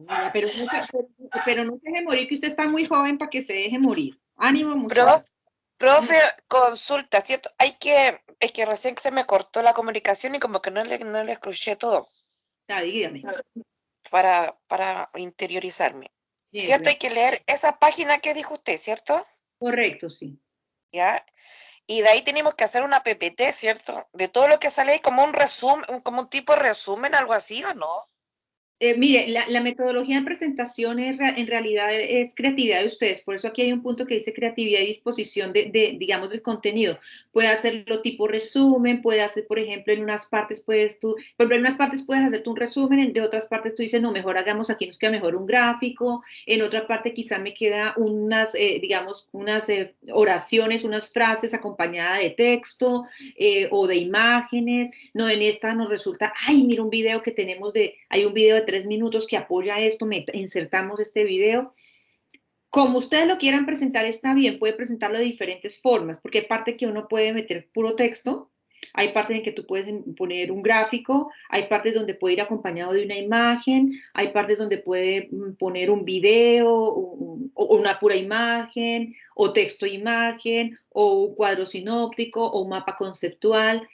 Ya, pero no se deje morir, que usted está muy joven para que se deje morir. Ánimo, muchacho. Profe, consulta, ¿cierto? Es que recién se me cortó la comunicación y como que no le escuché todo Dígame. para interiorizarme. ¿Cierto? Hay que leer esa página que dijo usted, ¿cierto? Correcto, sí. ¿Ya? Y de ahí tenemos que hacer una PPT, ¿cierto? De todo lo que sale ahí, como un resumen, como un tipo de resumen, algo así, ¿o no? Mire, la metodología de presentación en realidad es creatividad de ustedes, por eso aquí hay un punto que dice creatividad y disposición digamos, del contenido. Puede hacerlo tipo resumen, puede hacer, por ejemplo, en unas partes puedes tú, por ejemplo, en unas partes puedes hacerte un resumen, de otras partes tú dices, no, mejor hagamos aquí, nos queda mejor un gráfico, en otra parte quizá me queda unas, digamos, unas oraciones, unas frases acompañadas de texto o de imágenes, no, en esta nos resulta, ay, mira un video que tenemos hay un video de 3 minutos que apoya esto, insertamos este video. Como ustedes lo quieran presentar está bien, puede presentarlo de diferentes formas, porque hay parte que uno puede meter puro texto, hay partes en que tú puedes poner un gráfico, hay partes donde puede ir acompañado de una imagen, hay partes donde puede poner un video, o una pura imagen, o texto e imagen, o un cuadro sinóptico, o un mapa conceptual.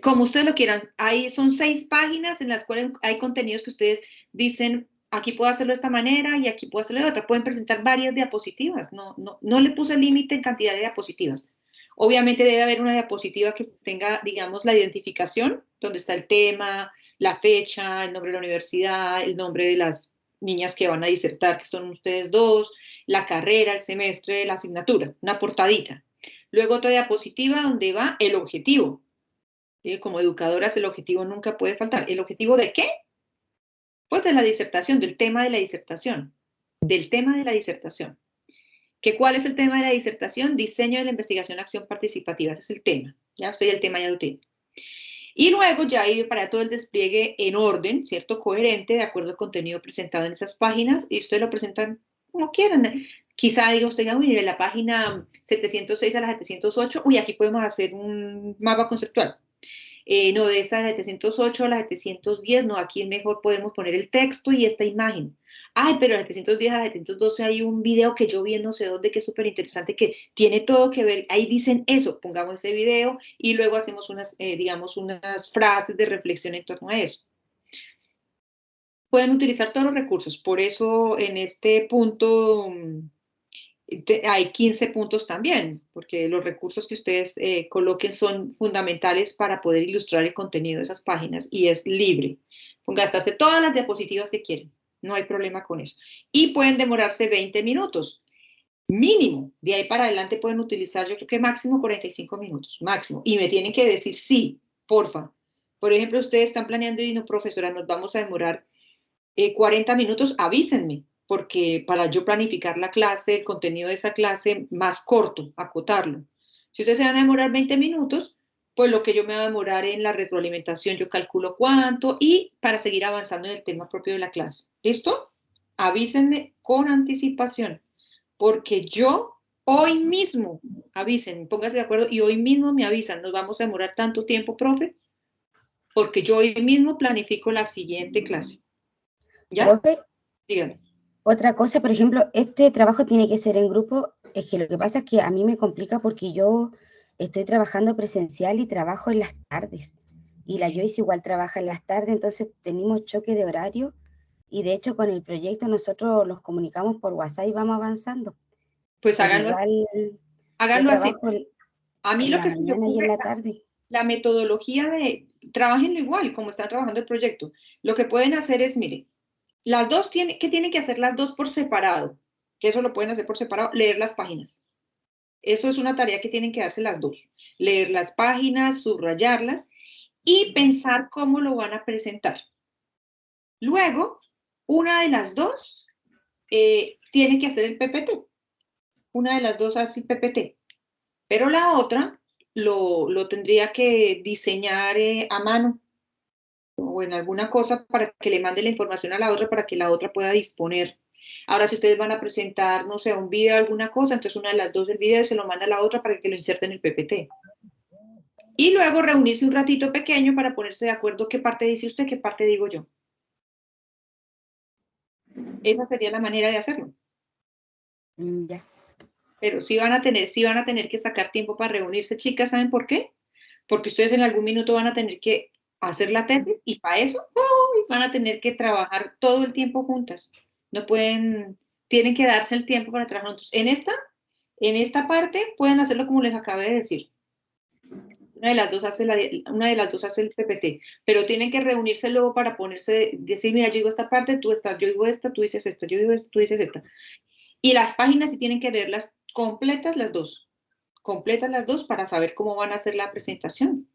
Como ustedes lo quieran, son 6 páginas en las cuales hay contenidos que ustedes dicen, aquí puedo hacerlo de esta manera y aquí puedo hacerlo de otra. Pueden presentar varias diapositivas, no le puse límite en cantidad de diapositivas. Obviamente debe haber una diapositiva que tenga, digamos, la identificación, donde está el tema, la fecha, el nombre de la universidad, el nombre de las niñas que van a disertar, que son ustedes dos, la carrera, el semestre, la asignatura, una portadita. Luego otra diapositiva donde va el objetivo. ¿Sí? Como educadoras el objetivo nunca puede faltar. ¿El objetivo de qué? Pues de la disertación, del tema de la disertación. Del tema de la disertación. ¿Cuál es el tema de la disertación? Diseño de la investigación, acción participativa. Ese es el tema. Ya usted el tema ya lo tiene. Y luego ya ir para todo el despliegue en orden, ¿cierto? Coherente, de acuerdo al contenido presentado en esas páginas, y ustedes lo presentan como quieran. Quizá diga usted, uy, de la página 706 a la 708, uy, aquí podemos hacer un mapa conceptual. No, de esta de la 708 a la 710, no, aquí mejor podemos poner el texto y esta imagen. Ay, pero de la 710 a la 712 hay un video que yo vi en no sé dónde que es súper interesante, que tiene todo que ver, ahí dicen eso, pongamos ese video y luego hacemos digamos, unas frases de reflexión en torno a eso. Pueden utilizar todos los recursos, por eso en este punto hay 15 puntos también, porque los recursos que ustedes coloquen son fundamentales para poder ilustrar el contenido de esas páginas y es libre. Pueden gastarse todas las diapositivas que quieren, no hay problema con eso. Y pueden demorarse 20 minutos, mínimo. De ahí para adelante pueden utilizar, yo creo que máximo 45 minutos, máximo. Y me tienen que decir sí, porfa. Por ejemplo, ustedes están planeando y no, profesora, nos vamos a demorar 40 minutos, avísenme, porque para yo planificar la clase, el contenido de esa clase más corto, acotarlo. Si ustedes se van a demorar 20 minutos, pues lo que yo me voy a demorar en la retroalimentación, yo calculo cuánto y para seguir avanzando en el tema propio de la clase. ¿Listo? Avísenme con anticipación, porque yo hoy mismo, avísenme, pónganse de acuerdo y hoy mismo me avisan, nos vamos a demorar tanto tiempo, profe, porque yo hoy mismo planifico la siguiente clase. ¿Ya? Profe, Dígame. otra cosa, por ejemplo, este trabajo tiene que ser en grupo. Es que lo que pasa es que a mí me complica porque yo estoy trabajando presencial y trabajo en las tardes. Y la Joyce igual trabaja en las tardes, entonces tenemos choque de horario. Y de hecho con el proyecto nosotros los comunicamos por WhatsApp y vamos avanzando. Pues Pero háganlo así. igual yo Háganlo así. trabajo A mí en lo la que se me mañana y en ocurre, la tarde. la metodología trabajenlo igual, como están trabajando el proyecto. Lo que pueden hacer es, mire, las dos ¿qué tienen que hacer las dos por separado? Que eso lo pueden hacer por separado, leer las páginas. Eso es una tarea que tienen que darse las dos. Leer las páginas, subrayarlas y pensar cómo lo van a presentar. Luego, una de las dos tiene que hacer el PPT. Una de las dos hace el PPT. Pero la otra lo tendría que diseñar a mano o en alguna cosa para que le mande la información a la otra para que la otra pueda disponer. Ahora, si ustedes van a presentar, no sé, un video, alguna cosa, entonces una de las dos del video se lo manda a la otra para que lo inserte en el PPT. Y luego reunirse un ratito pequeño para ponerse de acuerdo qué parte dice usted, qué parte digo yo. Esa sería la manera de hacerlo. Ya. pero sí van a tener que sacar tiempo para reunirse, chicas, ¿saben por qué? Porque ustedes en algún minuto van a tener que hacer la tesis y para eso ¡uy! Van a tener que trabajar todo el tiempo juntas. No pueden, tienen que darse el tiempo para trabajar juntos. En esta parte pueden hacerlo como les acabé de decir. Una de las dos hace el PPT, pero tienen que reunirse luego para ponerse, decir, mira, yo digo esta parte, tú estás, yo digo esta, tú dices esta, yo digo esta, tú dices esta. Y las páginas sí tienen que leerlas completas las dos para saber cómo van a hacer la presentación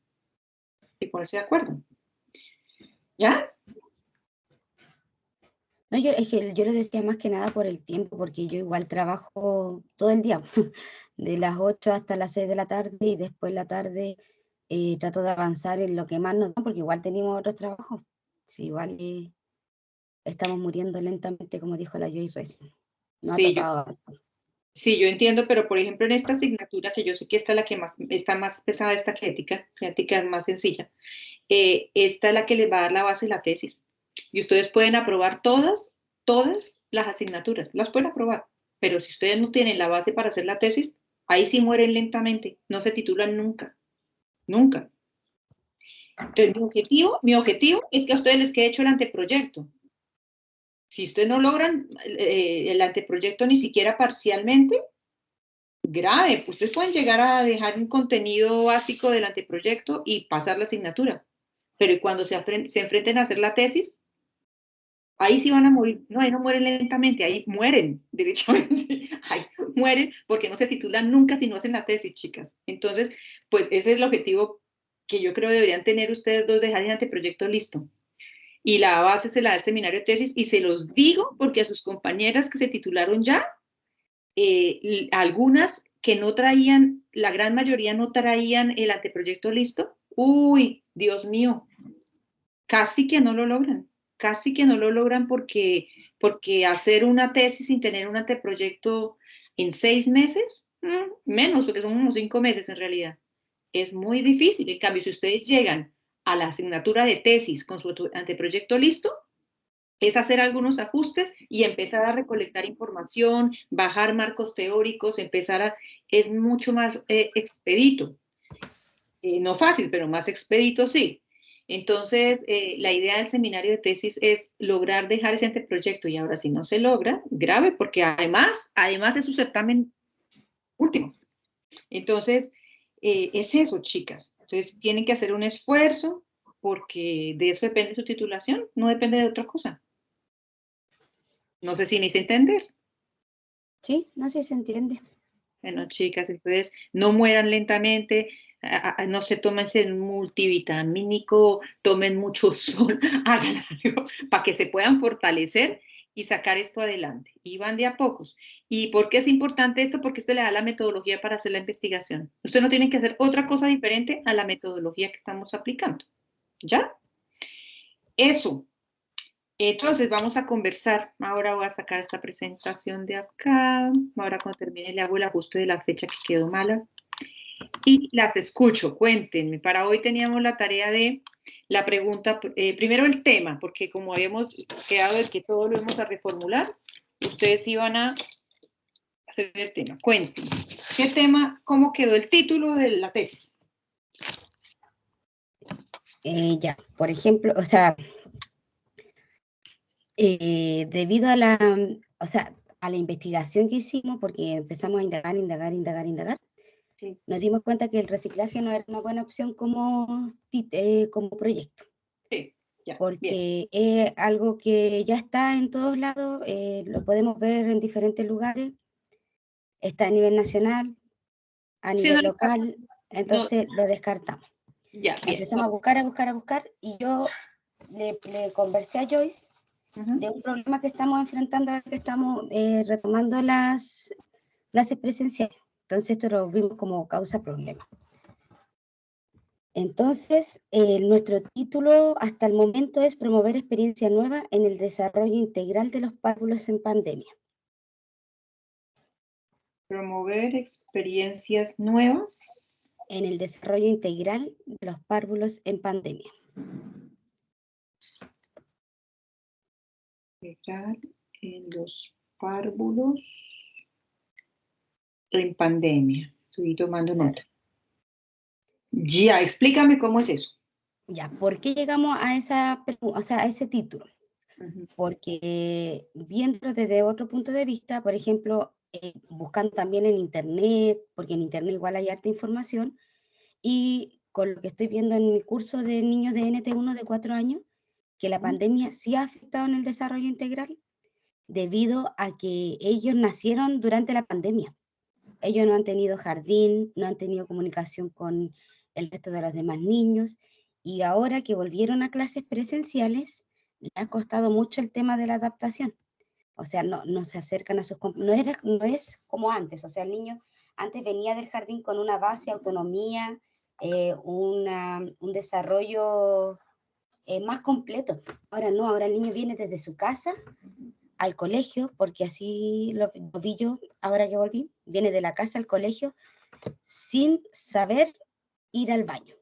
y ponerse de acuerdo. ¿Ya? No, es que yo les decía más que nada por el tiempo, porque yo igual trabajo todo el día, de las 8 hasta las 6 de la tarde, y después la tarde trato de avanzar en lo que más nos da, porque igual tenemos otros trabajos. Sí, igual estamos muriendo lentamente, como dijo la Joy recién. No ha Sí, tocado. sí, yo entiendo, pero por ejemplo en esta asignatura, que yo sé que esta es la que más está más pesada, esta ética es más sencilla, esta es la que les va a dar la base de la tesis. Y ustedes pueden aprobar todas las asignaturas, las pueden aprobar, pero si ustedes no tienen la base para hacer la tesis, ahí sí mueren lentamente, no se titulan nunca, nunca. Entonces, mi objetivo es que a ustedes les quede hecho el anteproyecto. Si ustedes no logran el anteproyecto ni siquiera parcialmente, grave, pues ustedes pueden llegar a dejar un contenido básico del anteproyecto y pasar la asignatura, pero cuando se enfrenten a hacer la tesis, ahí sí van a morir, no, ahí no mueren lentamente, ahí mueren, derechamente, ahí mueren porque no se titulan nunca si no hacen la tesis, chicas. Entonces, pues ese es el objetivo que yo creo deberían tener ustedes dos, dejar el anteproyecto listo. Y la base se la da el seminario de tesis, y se los digo porque a sus compañeras que se titularon ya, algunas que no traían, la gran mayoría no traían el anteproyecto listo, uy, Dios mío, casi que no lo logran, casi que no lo logran porque hacer una tesis sin tener un anteproyecto en 6 meses, menos, porque son unos 5 meses en realidad, es muy difícil. En cambio, si ustedes llegan a la asignatura de tesis con su anteproyecto listo, es hacer algunos ajustes y empezar a recolectar información, bajar marcos teóricos, es mucho más expedito. No fácil, pero más expedito sí. Entonces, la idea del seminario de tesis es lograr dejar ese anteproyecto, y ahora si no se logra, grave, porque además es su certamen último. Entonces, es eso, chicas. Entonces, tienen que hacer un esfuerzo porque de eso depende su titulación, no depende de otra cosa. No sé si me hice entender. Sí, no sé si se entiende. Bueno, chicas, entonces no mueran lentamente, no se tomen un multivitamínico, tomen mucho sol, hagan algo para que se puedan fortalecer y sacar esto adelante. Y van de a pocos. ¿Y por qué es importante esto? Porque esto le da la metodología para hacer la investigación. Usted no tiene que hacer otra cosa diferente a la metodología que estamos aplicando. ¿Ya? Eso. Entonces vamos a conversar. Ahora voy a sacar esta presentación de acá. Ahora cuando termine le hago el ajuste de la fecha que quedó mala. Y las escucho. Cuéntenme. Para hoy teníamos la tarea de la pregunta, primero el tema, porque como habíamos quedado de que todo lo íbamos a reformular, ustedes iban a hacer el tema. Cuéntenme. ¿Qué tema, cómo quedó el título de la tesis? Ya, por ejemplo, o sea, debido a a la investigación que hicimos, porque empezamos a indagar, Sí, nos dimos cuenta que el reciclaje no era una buena opción como proyecto, sí, ya, bien. porque es algo que ya está en todos lados, lo podemos ver en diferentes lugares, está a nivel nacional, a Sí, no, nivel local, no, entonces lo descartamos. ya, bien. Empezamos a buscar, y yo le conversé a Joyce de un problema que estamos enfrentando, ahora que estamos retomando las clases presenciales. Entonces esto lo vimos como causa-problema. Entonces, nuestro título hasta el momento es Promover experiencia nueva en el desarrollo integral de los párvulos en pandemia. Promover experiencias nuevas. En el desarrollo integral de los párvulos en pandemia. Integral en los párvulos En pandemia. Estoy tomando nota. Ya, explícame cómo es eso. Ya, ¿por qué llegamos a o sea, a ese título? Ujú. Porque viéndolo desde otro punto de vista, por ejemplo, buscando también en internet, porque en internet igual hay harta información, y con lo que estoy viendo en mi curso de niños de NT1 de 4 años, que la pandemia sí ha afectado en el desarrollo integral, debido a que ellos nacieron durante la pandemia. Ellos no han tenido jardín, no han tenido comunicación con el resto de los demás niños, y ahora que volvieron a clases presenciales, les ha costado mucho el tema de la adaptación. O sea, no se acercan a sus... No es como antes, o sea, el niño antes venía del jardín con una base, autonomía, un desarrollo más completo. Ahora no, ahora el niño viene desde su casa al colegio, porque así lo vi yo ahora que volví, viene de la casa al colegio sin saber ir al baño,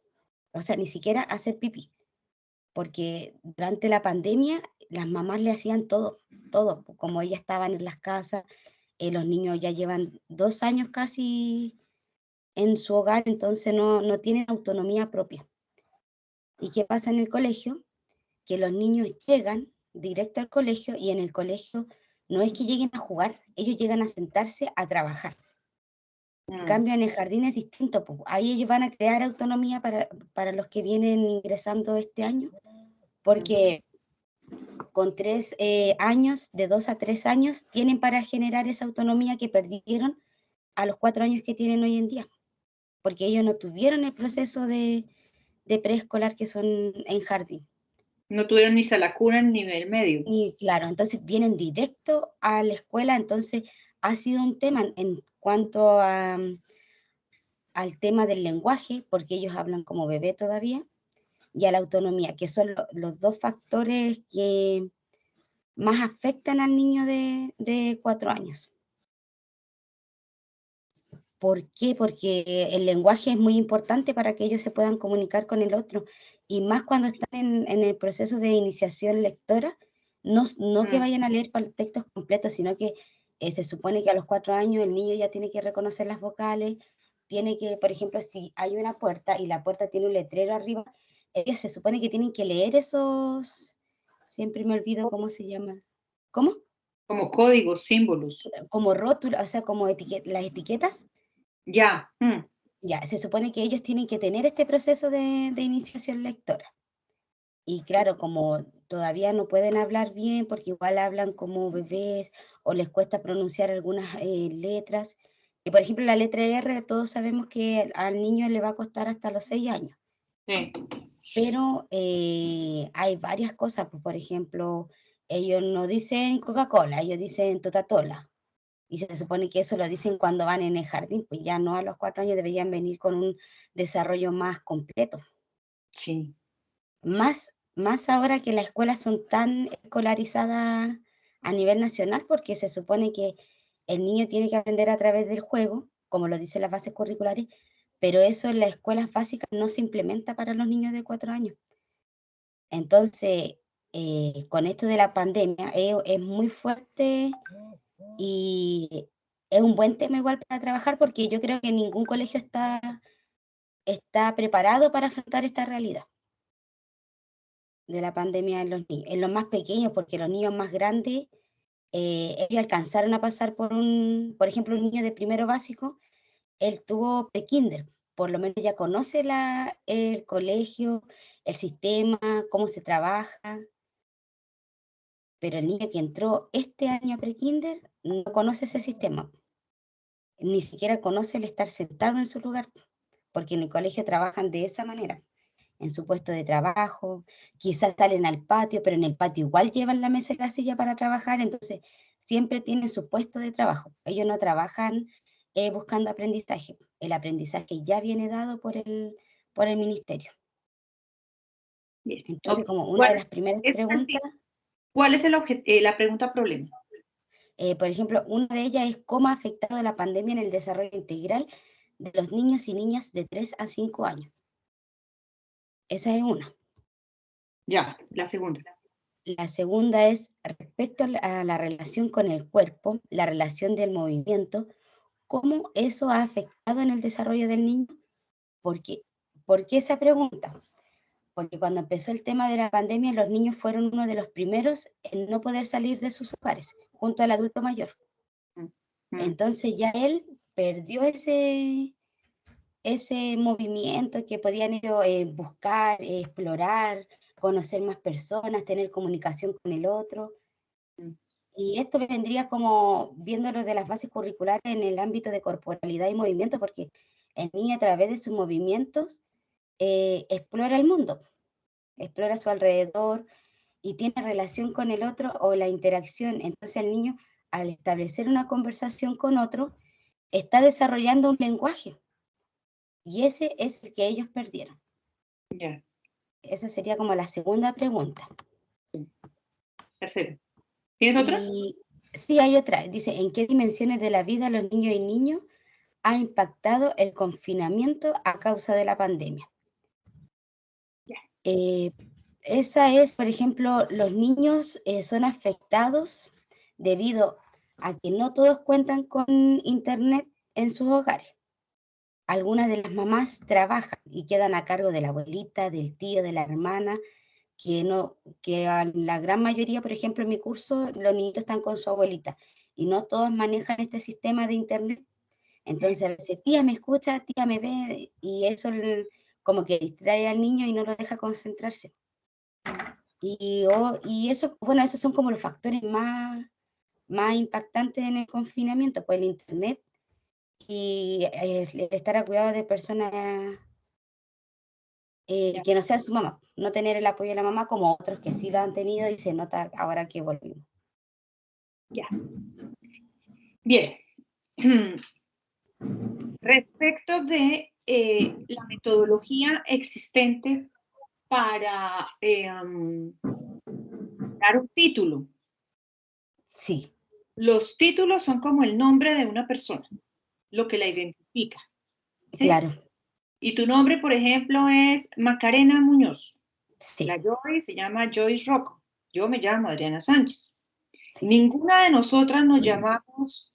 o sea, ni siquiera hacer pipí, porque durante la pandemia las mamás le hacían todo, todo, como ellas estaban en las casas, los niños ya llevan 2 años casi en su hogar, entonces no tienen autonomía propia. ¿Y qué pasa en el colegio? Que los niños llegan directo al colegio y en el colegio no es que lleguen a jugar, ellos llegan a sentarse a trabajar. En cambio, en el jardín es distinto, pues. Ahí ellos van a crear autonomía para los que vienen ingresando este año, porque con 3 años, de 2 a 3 años, tienen para generar esa autonomía que perdieron a los 4 años que tienen hoy en día, porque ellos no tuvieron el proceso de preescolar que son en jardín. No tuvieron ni salacuna en nivel medio. Y claro, entonces vienen directo a la escuela, entonces ha sido un tema en cuanto al tema del lenguaje, porque ellos hablan como bebé todavía, y a la autonomía, que son los dos factores que más afectan al niño de 4 años. ¿Por qué? Porque el lenguaje es muy importante para que ellos se puedan comunicar con el otro, y más cuando están en el proceso de iniciación lectora, no que vayan a leer textos completos, sino que se supone que a los 4 años el niño ya tiene que reconocer las vocales, tiene que, por ejemplo, si hay una puerta y la puerta tiene un letrero arriba, ellos se supone que tienen que leer esos, siempre me olvido cómo se llama, ¿cómo? Como códigos, símbolos. Como rótulas, o sea, como las etiquetas. Ya. Ya, se supone que ellos tienen que tener este proceso de iniciación lectora. Y claro, como todavía no pueden hablar bien, porque igual hablan como bebés o les cuesta pronunciar algunas letras. Y por ejemplo, la letra R, todos sabemos que al niño le va a costar hasta los 6 años. Sí. Pero hay varias cosas, pues, por ejemplo, ellos no dicen Coca-Cola, ellos dicen Totatola. Y se supone que eso lo dicen cuando van en el jardín, pues ya no a los 4 años deberían venir con un desarrollo más completo. Sí. Más ahora que las escuelas son tan escolarizadas a nivel nacional, porque se supone que el niño tiene que aprender a través del juego, como lo dicen las bases curriculares, pero eso en las escuelas básicas no se implementa para los niños de 4 años. Entonces, con esto de la pandemia, es muy fuerte y es un buen tema igual para trabajar, porque yo creo que ningún colegio está preparado para afrontar esta realidad de la pandemia en los niños, en los más pequeños, porque los niños más grandes, ellos alcanzaron a pasar por ejemplo, un niño de primero básico, él tuvo prekinder, por lo menos ya conoce el colegio, el sistema, cómo se trabaja, pero el niño que entró este año a prekinder no conoce ese sistema, ni siquiera conoce el estar sentado en su lugar, porque en el colegio trabajan de esa manera, en su puesto de trabajo, quizás salen al patio, pero en el patio igual llevan la mesa y la silla para trabajar, entonces siempre tienen su puesto de trabajo. Ellos no trabajan buscando aprendizaje, el aprendizaje ya viene dado por el ministerio. Bien. Entonces, Ok. como una de las primeras Es preguntas, ¿Cuál es la pregunta problema? por ejemplo, una de ellas es cómo ha afectado la pandemia en el desarrollo integral de los niños y niñas de 3 a 5 años. Esa es una. Ya, la segunda. La segunda es respecto a la relación con el cuerpo, la relación del movimiento, cómo eso ha afectado en el desarrollo del niño. ¿Por qué esa pregunta? Porque cuando empezó el tema de la pandemia, los niños fueron uno de los primeros en no poder salir de sus hogares, junto al adulto mayor. Entonces ya él perdió ese movimiento que podían ellos buscar, explorar, conocer más personas, tener comunicación con el otro. Y esto vendría como viéndolo de las bases curriculares en el ámbito de corporalidad y movimiento, porque el niño a través de sus movimientos explora el mundo, explora su alrededor y tiene relación con el otro o la interacción. Entonces el niño, al establecer una conversación con otro, está desarrollando un lenguaje. Y ese es el que ellos perdieron. Ya. Esa sería como la segunda pregunta. Tercero. ¿Tienes otra? Y sí, hay otra. Dice, ¿en qué dimensiones de la vida los niños y niños ha impactado el confinamiento a causa de la pandemia? Esa es, por ejemplo, los niños son afectados debido a que no todos cuentan con internet en sus hogares. Algunas de las mamás trabajan y quedan a cargo de la abuelita, del tío, de la hermana, que a la gran mayoría, por ejemplo, en mi curso, los niñitos están con su abuelita y no todos manejan este sistema de internet. Entonces a veces, tía me escucha, tía me ve, y eso como que distrae al niño y no lo deja concentrarse. Y eso, bueno, esos son como los factores más impactantes en el confinamiento, pues el internet y el estar a cuidado de personas que no sean su mamá, no tener el apoyo de la mamá como otros que sí lo han tenido y se nota ahora que volvimos. Ya. Bien. Respecto de la metodología existente para dar un título. Sí. Los títulos son como el nombre de una persona, lo que la identifica. ¿Sí? Claro. Y tu nombre, por ejemplo, es Macarena Muñoz. Sí. La Joyce se llama Joyce Rocco. Yo me llamo Adriana Sánchez. Sí. Ninguna de nosotras nos llamamos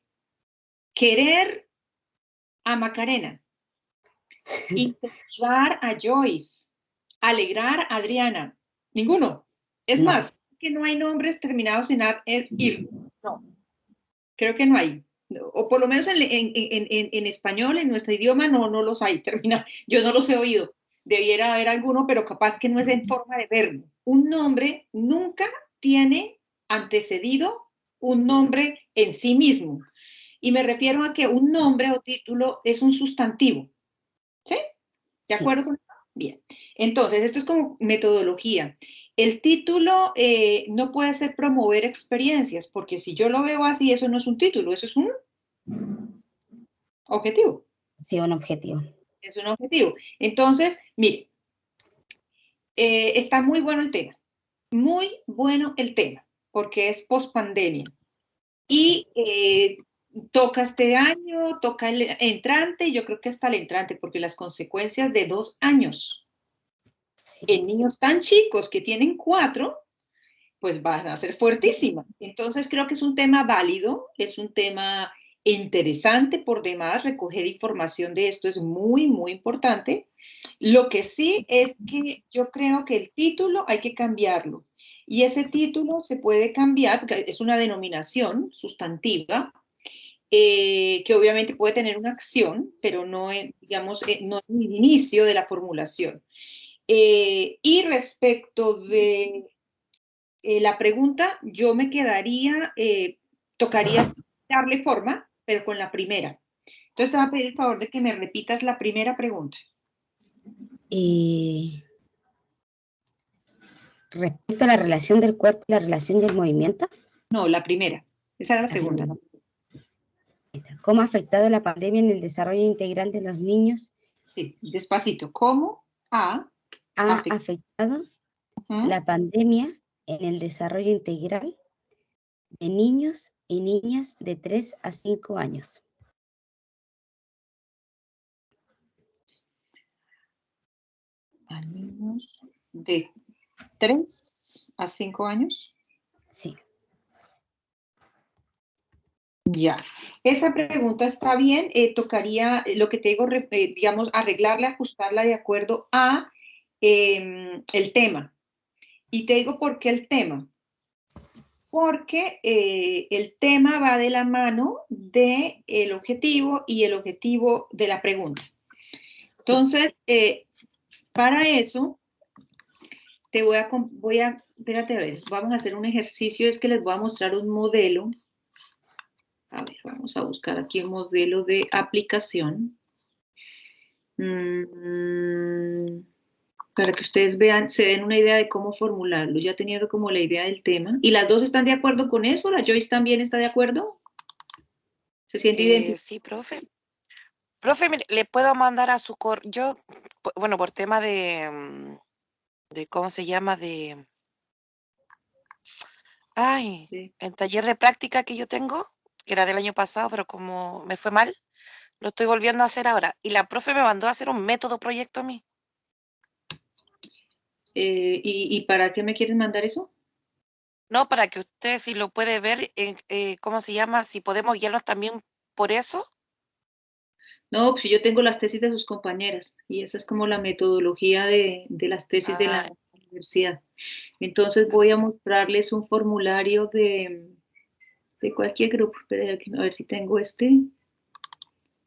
Querer a Macarena, Incentivar a Joyce, Alegrar a Adriana. Ninguno. Es No. más, que no hay nombres terminados en ir. No, creo que no hay. O por lo menos en español, en nuestro idioma, no los hay terminados. Yo no los he oído. Debiera haber alguno, pero capaz que no es en forma de verbo. Un nombre nunca tiene antecedido un nombre en sí mismo. Y me refiero a que un nombre o título es un sustantivo. ¿Sí? ¿De acuerdo con eso? Bien. Entonces, esto es como metodología. El título no puede ser promover experiencias, porque si yo lo veo así, eso no es un título, eso es un objetivo. Sí, un objetivo. Es un objetivo. Entonces, mire, está muy bueno el tema. Muy bueno el tema, porque es post-pandemia. Y toca este año, toca el entrante, yo creo que hasta el entrante, porque las consecuencias de 2 años Sí. en niños tan chicos que tienen 4, pues van a ser fuertísimas. Entonces creo que es un tema válido, es un tema interesante por demás, recoger información de esto es muy, muy importante. Lo que sí es que yo creo que el título hay que cambiarlo. Y ese título se puede cambiar, porque es una denominación sustantiva, que obviamente puede tener una acción, pero no, digamos, no es el inicio de la formulación. Y respecto de la pregunta, yo me quedaría, tocaría darle forma, pero con la primera. Entonces te voy a pedir el favor de que me repitas la primera pregunta. Respecto a la relación del cuerpo y la relación del movimiento. No, la primera. Esa era la segunda. ¿Cómo ha afectado la pandemia en el desarrollo integral de los niños? Sí, despacito. ¿Cómo ha afectado la pandemia en el desarrollo integral de niños y niñas de 3 a 5 años? A niños de 3 a 5 años. Sí. Ya. esa pregunta está bien, tocaría, lo que te digo, digamos, arreglarla, ajustarla de acuerdo a el tema. Y te digo por qué el tema. Porque el tema va de la mano del objetivo y el objetivo de la pregunta. Entonces, para eso, espérate, a ver, vamos a hacer un ejercicio, es que les voy a mostrar un modelo. A ver, vamos a buscar aquí un modelo de aplicación. Para que ustedes vean, se den una idea de cómo formularlo, ya teniendo como la idea del tema. ¿Y las dos están de acuerdo con eso? ¿La Joyce también está de acuerdo? ¿Se siente identificada? Sí, profe. Profe, mire, le puedo mandar a su correo, yo, bueno, por tema de ¿cómo se llama? Ay, Sí. el taller de práctica que yo tengo, que era del año pasado, pero como me fue mal, lo estoy volviendo a hacer ahora. Y la profe me mandó a hacer un método proyecto a mí. ¿Y para qué me quieren mandar eso? No, para que usted, si lo puede ver, ¿cómo se llama? Si podemos guiarnos también por eso. No, pues yo tengo las tesis de sus compañeras y esa es como la metodología de las tesis de Ah, la universidad. Entonces voy a mostrarles un formulario de cualquier grupo. Espera, a ver si tengo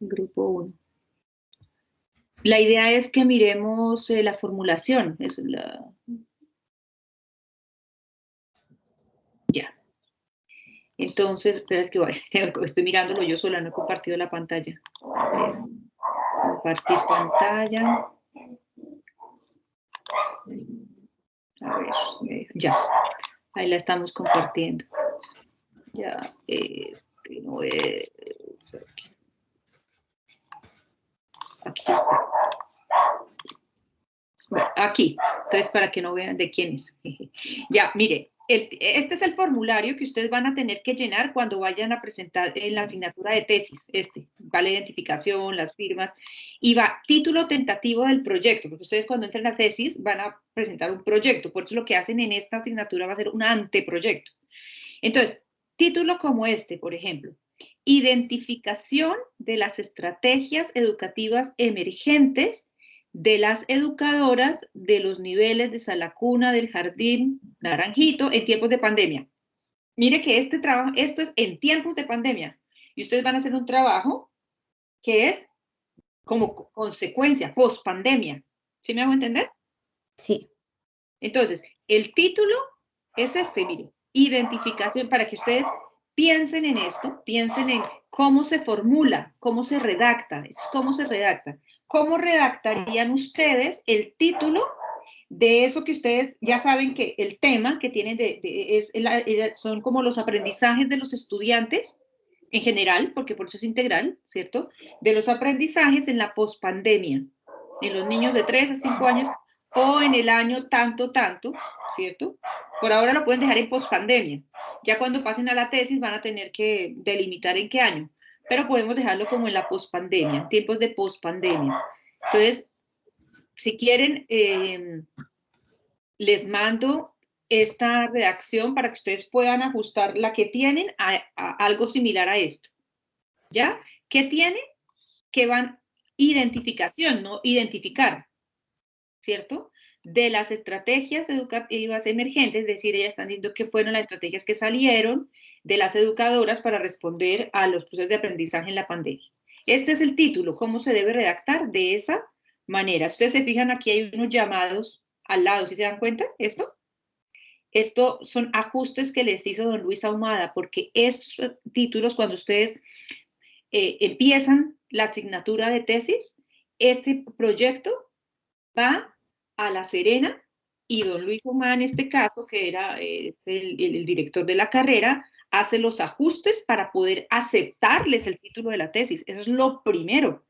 grupo 1. La idea es que miremos la formulación. Ya. Entonces, espera, es que estoy mirándolo yo sola, no he compartido la pantalla. Compartir pantalla. A ver, ya. Ahí la estamos compartiendo. Ya, no es aquí está. Bueno, aquí. Entonces, para que no vean de quién es. Ya, mire, este es el formulario que ustedes van a tener que llenar cuando vayan a presentar en la asignatura de tesis. Va la identificación, las firmas, y va título tentativo del proyecto, porque ustedes cuando entren a tesis van a presentar un proyecto, por eso lo que hacen en esta asignatura va a ser un anteproyecto. Entonces, título como por ejemplo, identificación de las estrategias educativas emergentes de las educadoras de los niveles de sala cuna del jardín Naranjito en tiempos de pandemia. Mire que este trabajo, esto es en tiempos de pandemia, y ustedes van a hacer un trabajo que es como consecuencia, post pandemia. ¿Sí me hago entender? Sí. Entonces, el título es mire, identificación, para que ustedes piensen en esto, piensen en cómo se formula, cómo se redacta, cómo se redacta. ¿Cómo redactarían ustedes el título de eso que ustedes ya saben que el tema que tienen son como los aprendizajes de los estudiantes en general, porque por eso es integral, ¿cierto? De los aprendizajes en la pospandemia, en los niños de 3 a 5 años o en el año tanto, ¿cierto? Por ahora lo pueden dejar en pospandemia. Ya cuando pasen a la tesis van a tener que delimitar en qué año, pero podemos dejarlo como en la pospandemia, en tiempos de pospandemia. Entonces, si quieren, les mando esta redacción para que ustedes puedan ajustar la que tienen a algo similar a esto. ¿Ya? ¿Qué tiene? Que van identificación, no identificar, ¿cierto? De las estrategias educativas emergentes, es decir, ellas están diciendo que fueron las estrategias que salieron de las educadoras para responder a los procesos de aprendizaje en la pandemia. Este es el título, cómo se debe redactar de esa manera. Ustedes se fijan, aquí hay unos llamados al lado, ¿sí se dan cuenta? Esto son ajustes que les hizo don Luis Ahumada, porque estos títulos, cuando ustedes empiezan la asignatura de tesis, este proyecto va a La Serena y don Luis Ahumada, en este caso, que es el director de la carrera, hace los ajustes para poder aceptarles el título de la tesis. Eso es lo primero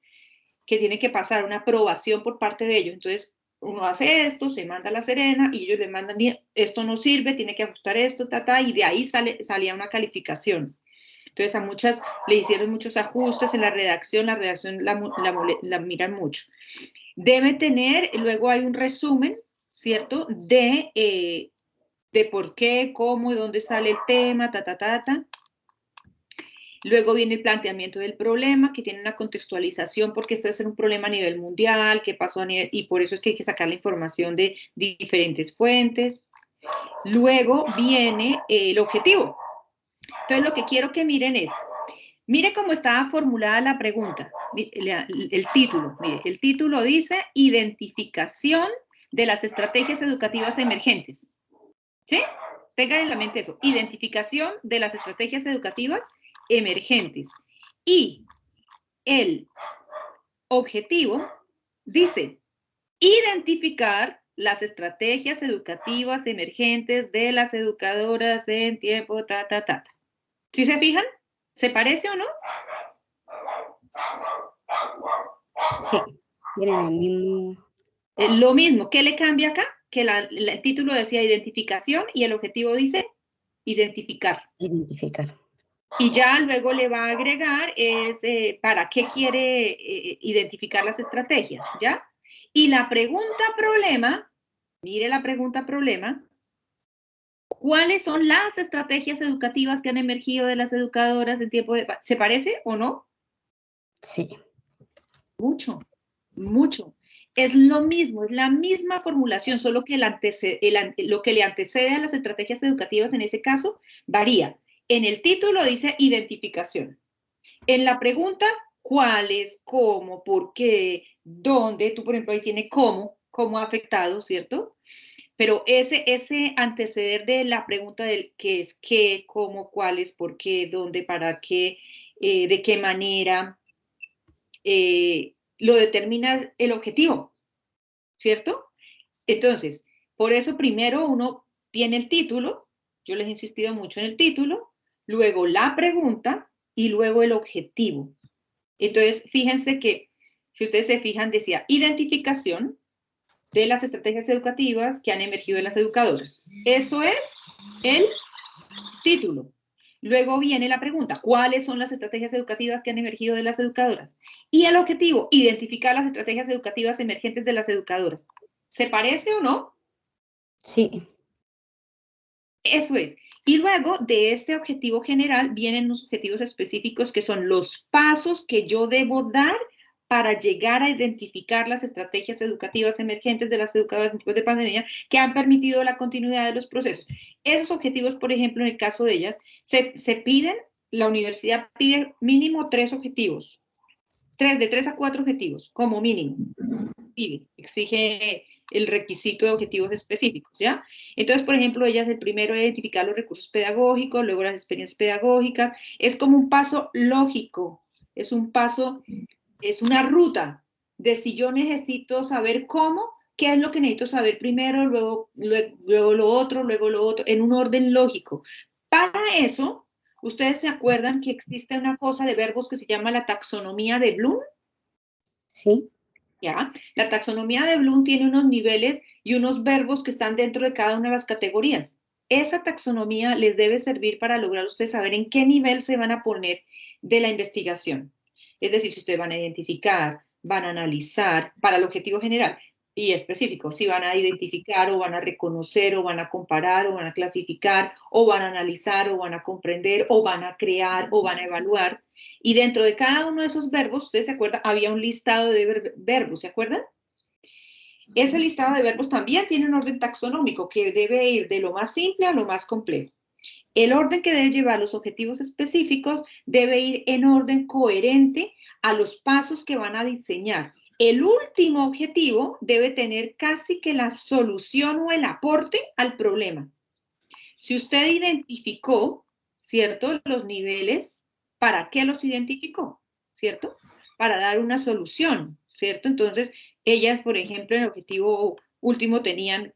que tiene que pasar, una aprobación por parte de ellos. Entonces, uno hace esto, se manda a La Serena y ellos le mandan, esto no sirve, tiene que ajustar esto, y de ahí salía una calificación. Entonces, a muchas le hicieron muchos ajustes en la redacción la miran mucho. Debe tener, luego hay un resumen, ¿cierto? De por qué, cómo y dónde sale el tema, Luego viene el planteamiento del problema, que tiene una contextualización, porque esto es un problema a nivel mundial, qué pasó a nivel, y por eso es que hay que sacar la información de diferentes fuentes. Luego viene el objetivo. Entonces, lo que quiero que miren es, mire cómo estaba formulada la pregunta, el título. Mire, el título dice identificación de las estrategias educativas emergentes. ¿Sí? Tengan en la mente eso, identificación de las estrategias educativas emergentes. Y el objetivo dice identificar las estrategias educativas emergentes de las educadoras en tiempo ¿Sí se fijan? ¿Se parece o no? Sí, tienen el mismo. Lo mismo, ¿qué le cambia acá? Que el título decía identificación y el objetivo dice identificar. Identificar. Y ya luego le va a agregar para qué quiere identificar las estrategias, ¿ya? Y la pregunta problema, mire la pregunta problema, ¿cuáles son las estrategias educativas que han emergido de las educadoras en tiempo de... ¿Se parece o no? Sí. Mucho, mucho. Es lo mismo, es la misma formulación, solo que lo que le antecede a las estrategias educativas en ese caso varía. En el título dice identificación. En la pregunta, ¿cuáles, cómo, por qué, dónde? Tú, por ejemplo, ahí tiene cómo ha afectado, ¿cierto? Pero ese anteceder de la pregunta del qué es qué, cómo, cuáles, por qué, dónde, para qué, de qué manera, lo determina el objetivo, ¿cierto? Entonces, por eso primero uno tiene el título, yo les he insistido mucho en el título, luego la pregunta y luego el objetivo. Entonces, fíjense que, si ustedes se fijan, decía identificación de las estrategias educativas que han emergido de las educadoras. Eso es el título. Luego viene la pregunta, ¿cuáles son las estrategias educativas que han emergido de las educadoras? Y el objetivo, identificar las estrategias educativas emergentes de las educadoras. ¿Se parece o no? Sí. Eso es. Y luego de este objetivo general vienen los objetivos específicos que son los pasos que yo debo dar para llegar a identificar las estrategias educativas emergentes de las educadoras en tiempos de pandemia que han permitido la continuidad de los procesos. Esos objetivos, por ejemplo, en el caso de ellas, se piden, la universidad pide mínimo 3 objetivos, de 3 a 4 objetivos, como mínimo. Exige el requisito de objetivos específicos, ¿ya? Entonces, por ejemplo, ellas el primero es identificar los recursos pedagógicos, luego las experiencias pedagógicas, es como un paso lógico, es un paso, es una ruta de si yo necesito saber cómo, qué es lo que necesito saber primero, luego lo otro, en un orden lógico. Para eso, ¿ustedes se acuerdan que existe una cosa de verbos que se llama la taxonomía de Bloom? Sí. ¿Ya? La taxonomía de Bloom tiene unos niveles y unos verbos que están dentro de cada una de las categorías. Esa taxonomía les debe servir para lograr ustedes saber en qué nivel se van a poner de la investigación. Es decir, si ustedes van a identificar, van a analizar para el objetivo general y específico, si van a identificar o van a reconocer o van a comparar o van a clasificar o van a analizar o van a comprender o van a crear o van a evaluar. Y dentro de cada uno de esos verbos, ustedes se acuerdan, había un listado de verbos, ¿se acuerdan? Ese listado de verbos también tiene un orden taxonómico que debe ir de lo más simple a lo más complejo. El orden que debe llevar los objetivos específicos debe ir en orden coherente a los pasos que van a diseñar. El último objetivo debe tener casi que la solución o el aporte al problema. Si usted identificó, ¿cierto?, los niveles, ¿para qué los identificó? ¿Cierto? Para dar una solución, ¿cierto? Entonces, ellas, por ejemplo, en el objetivo último tenían,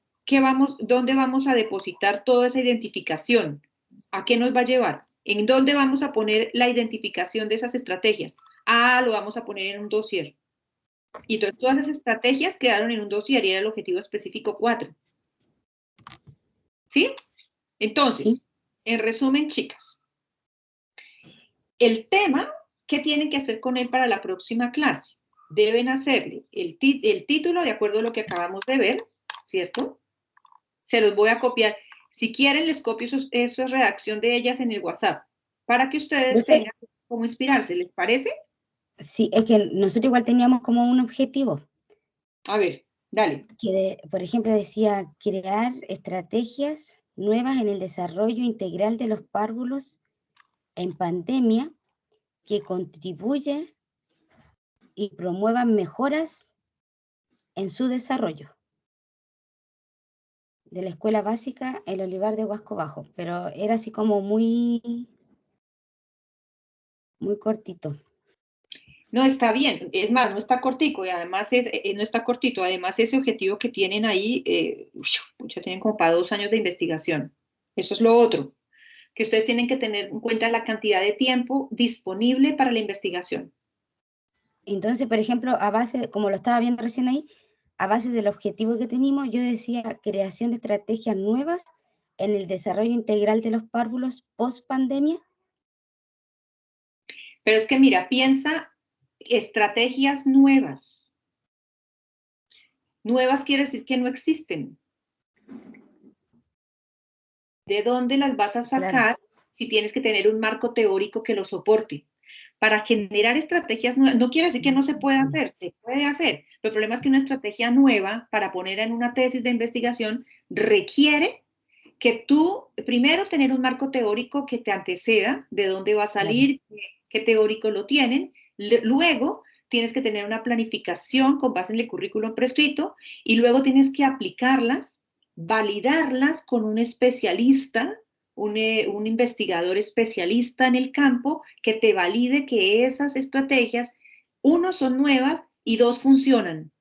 ¿dónde vamos a depositar toda esa identificación? ¿A qué nos va a llevar? ¿En dónde vamos a poner la identificación de esas estrategias? Lo vamos a poner en un dossier. Y entonces todas esas estrategias quedaron en un dossier y era el objetivo específico 4. ¿Sí? Entonces, Sí. en resumen, chicas, el tema, ¿qué tienen que hacer con él para la próxima clase? Deben hacerle el título de acuerdo a lo que acabamos de ver, ¿cierto? Se los voy a copiar. Si quieren, les copio esa redacción de ellas en el WhatsApp para que ustedes Profe, tengan cómo inspirarse. ¿Les parece? sí, es que nosotros igual teníamos como un objetivo, A ver, dale. que por ejemplo decía crear estrategias nuevas en el desarrollo integral de los párvulos en pandemia que contribuye y promuevan mejoras en su desarrollo. De la escuela básica El Olivar de Huasco Bajo, pero era así como muy cortito. No está bien, es más, no está cortico y además no está cortito, además ese objetivo que tienen ahí, ya tienen como para 2 años de investigación. Eso es lo otro, que ustedes tienen que tener en cuenta la cantidad de tiempo disponible para la investigación. Entonces, por ejemplo, a base, como lo estaba viendo recién ahí, a base del objetivo que teníamos, yo decía creación de estrategias nuevas en el desarrollo integral de los párvulos post pandemia. Pero es que mira, piensa estrategias nuevas. Nuevas quiere decir que no existen. ¿De dónde las vas a sacar si tienes que tener un marco teórico que lo soporte? Para generar estrategias nuevas, no quiere decir que no se pueda hacer, se puede hacer. El problema es que una estrategia nueva para poner en una tesis de investigación requiere que tú, primero, tener un marco teórico que te anteceda, de dónde va a salir, qué teórico lo tienen. Luego, tienes que tener una planificación con base en el currículum prescrito y luego tienes que aplicarlas, validarlas con un especialista, un investigador especialista en el campo que te valide que esas estrategias, uno, son nuevas y dos, funcionan.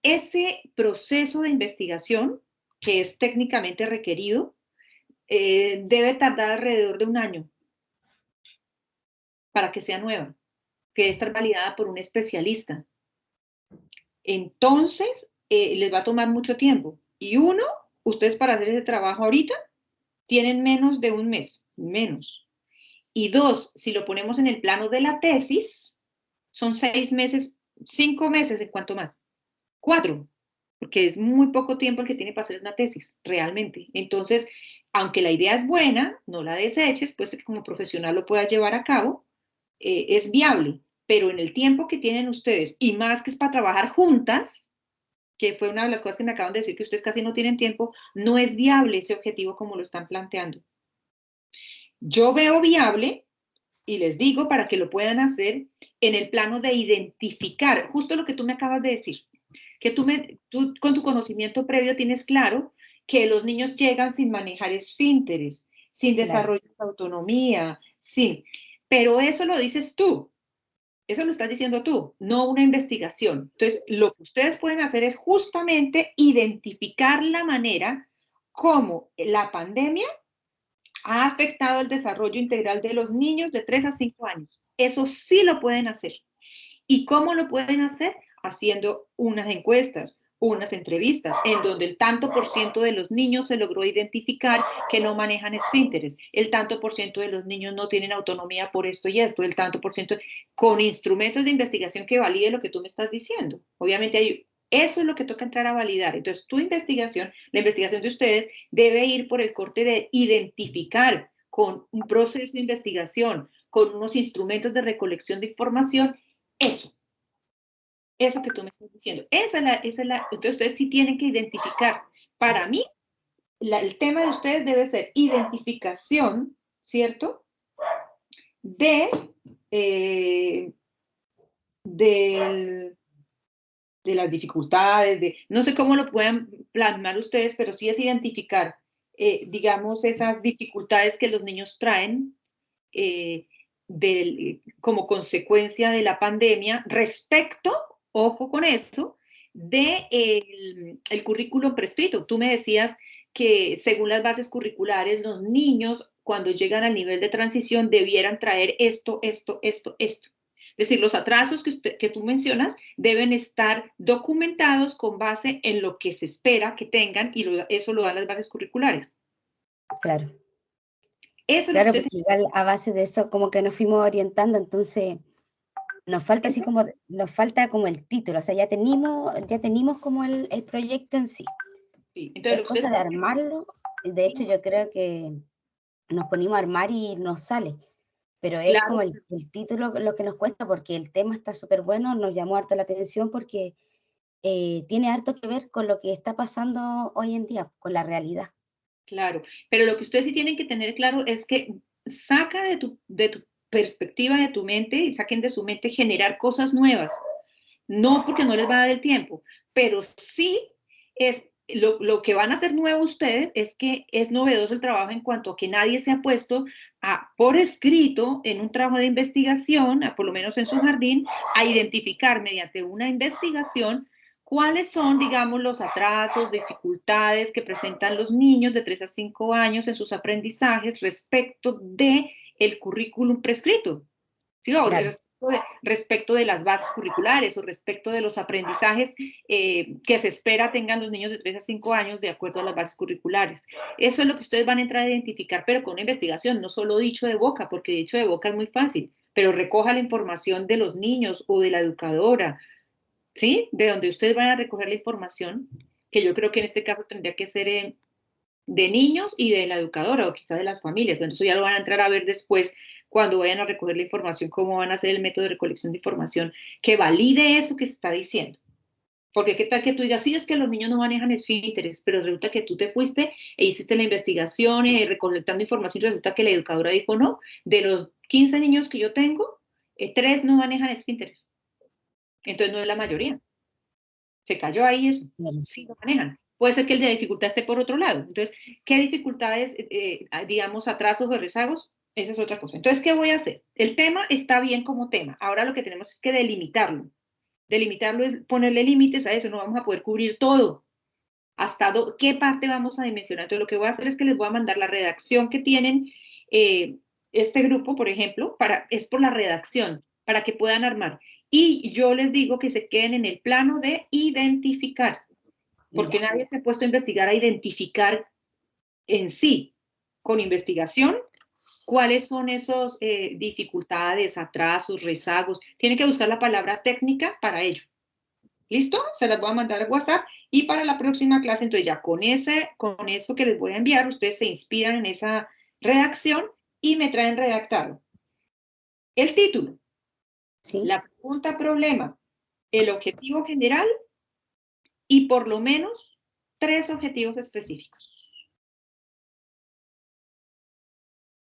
Ese proceso de investigación, que es técnicamente requerido, debe tardar alrededor de 1 año para que sea nueva, que debe estar validada por un especialista. Entonces, les va a tomar mucho tiempo. Y uno, ustedes para hacer ese trabajo ahorita, tienen menos de 1 mes, menos. Y dos, si lo ponemos en el plano de la tesis, son 6 meses, 5 meses en cuanto más. 4, porque es muy poco tiempo el que tiene para hacer una tesis, realmente. Entonces, aunque la idea es buena, no la deseches, pues como profesional lo puedas llevar a cabo, es viable, pero en el tiempo que tienen ustedes, y más que es para trabajar juntas, que fue una de las cosas que me acaban de decir, que ustedes casi no tienen tiempo, no es viable ese objetivo como lo están planteando. Yo veo viable, y les digo para que lo puedan hacer, en el plano de identificar, justo lo que tú me acabas de decir, que tú con tu conocimiento previo tienes claro que los niños llegan sin manejar esfínteres, sin desarrollo de autonomía, sin. Pero eso lo dices tú, eso lo estás diciendo tú, no una investigación. Entonces, lo que ustedes pueden hacer es justamente identificar la manera como la pandemia ha afectado el desarrollo integral de los niños de 3 a 5 años. Eso sí lo pueden hacer. ¿Y cómo lo pueden hacer? Haciendo unas encuestas, unas entrevistas, en donde el tanto por ciento de los niños se logró identificar que no manejan esfínteres, el tanto por ciento de los niños no tienen autonomía por esto y esto, el tanto por ciento, con instrumentos de investigación que valide lo que tú me estás diciendo. Obviamente eso es lo que toca entrar a validar. Entonces, tu investigación, la investigación de ustedes, debe ir por el corte de identificar con un proceso de investigación, con unos instrumentos de recolección de información, eso que tú me estás diciendo. Entonces ustedes sí tienen que identificar. Para mí, el tema de ustedes debe ser identificación, ¿cierto? Eh, de las dificultades, no sé cómo lo puedan plasmar ustedes, pero sí es identificar, digamos, esas dificultades que los niños traen como consecuencia de la pandemia respecto, ojo con eso, de el currículum prescrito. Tú me decías que según las bases curriculares, los niños cuando llegan al nivel de transición debieran traer esto. Es decir, los atrasos que tú mencionas deben estar documentados con base en lo que se espera que tengan y eso lo dan las bases curriculares. Claro. Eso claro, es lo que porque igual a base de eso como que nos fuimos orientando, entonces nos falta así como, nos falta como el título, o sea, ya tenemos como el proyecto en sí. Sí. Entonces, es cosa de armarlo, de hecho yo creo que nos ponimos a armar y nos sale. Pero es Claro, como el título lo que nos cuesta, porque el tema está súper bueno, nos llamó harto la atención porque tiene harto que ver con lo que está pasando hoy en día, con la realidad. claro. Pero lo que ustedes sí tienen que tener claro es que saca de tu perspectiva, de tu mente, y saquen de su mente generar cosas nuevas. No porque no les va a dar el tiempo, pero sí es lo que van a hacer nuevo ustedes es que es novedoso el trabajo en cuanto a que nadie se ha puesto por escrito en un trabajo de investigación, por lo menos en su jardín, a identificar mediante una investigación cuáles son, digamos, los atrasos, dificultades que presentan los niños de 3 a 5 años en sus aprendizajes respecto de el currículum prescrito. ¿Sí? O Claro, respecto de las bases curriculares o respecto de los aprendizajes que se espera tengan los niños de 3 a 5 años de acuerdo a las bases curriculares. Eso es lo que ustedes van a entrar a identificar, pero con una investigación, no solo dicho de boca, porque dicho de boca es muy fácil, pero recoja la información de los niños o de la educadora, ¿sí? De donde ustedes van a recoger la información, que yo creo que en este caso tendría que ser de niños y de la educadora o quizás de las familias. Bueno, eso ya lo van a entrar a ver después cuando vayan a recoger la información, cómo van a hacer el método de recolección de información que valide eso que se está diciendo. Porque qué tal que tú digas, sí, es que los niños no manejan esfínteres, pero resulta que tú te fuiste e hiciste la investigación recolectando información y resulta que la educadora dijo, no, de los 15 niños que yo tengo, 3 no manejan esfínteres. Entonces no es la mayoría. Se cayó ahí eso. claro. Sí lo manejan. Puede ser que el de dificultad esté por otro lado. Entonces, ¿qué dificultades, digamos, atrasos o rezagos? Esa es otra cosa. Entonces, ¿qué voy a hacer? El tema está bien como tema. Ahora lo que tenemos es que delimitarlo. Delimitarlo es ponerle límites a eso. No vamos a poder cubrir todo. ¿Hasta qué parte vamos a dimensionar? Entonces, lo que voy a hacer es que les voy a mandar la redacción que tienen este grupo, por ejemplo, es por la redacción, para que puedan armar. Y yo les digo que se queden en el plano de identificar, porque Ya, nadie se ha puesto a investigar, a identificar en sí, con investigación, cuáles son esas dificultades, atrasos, rezagos. Tienen que buscar la palabra técnica para ello. ¿Listo? Se las voy a mandar a WhatsApp y para la próxima clase, entonces ya con eso que les voy a enviar, ustedes se inspiran en esa redacción y me traen redactado. El título, sí, la pregunta problema, el objetivo general y por lo menos 3 objetivos específicos.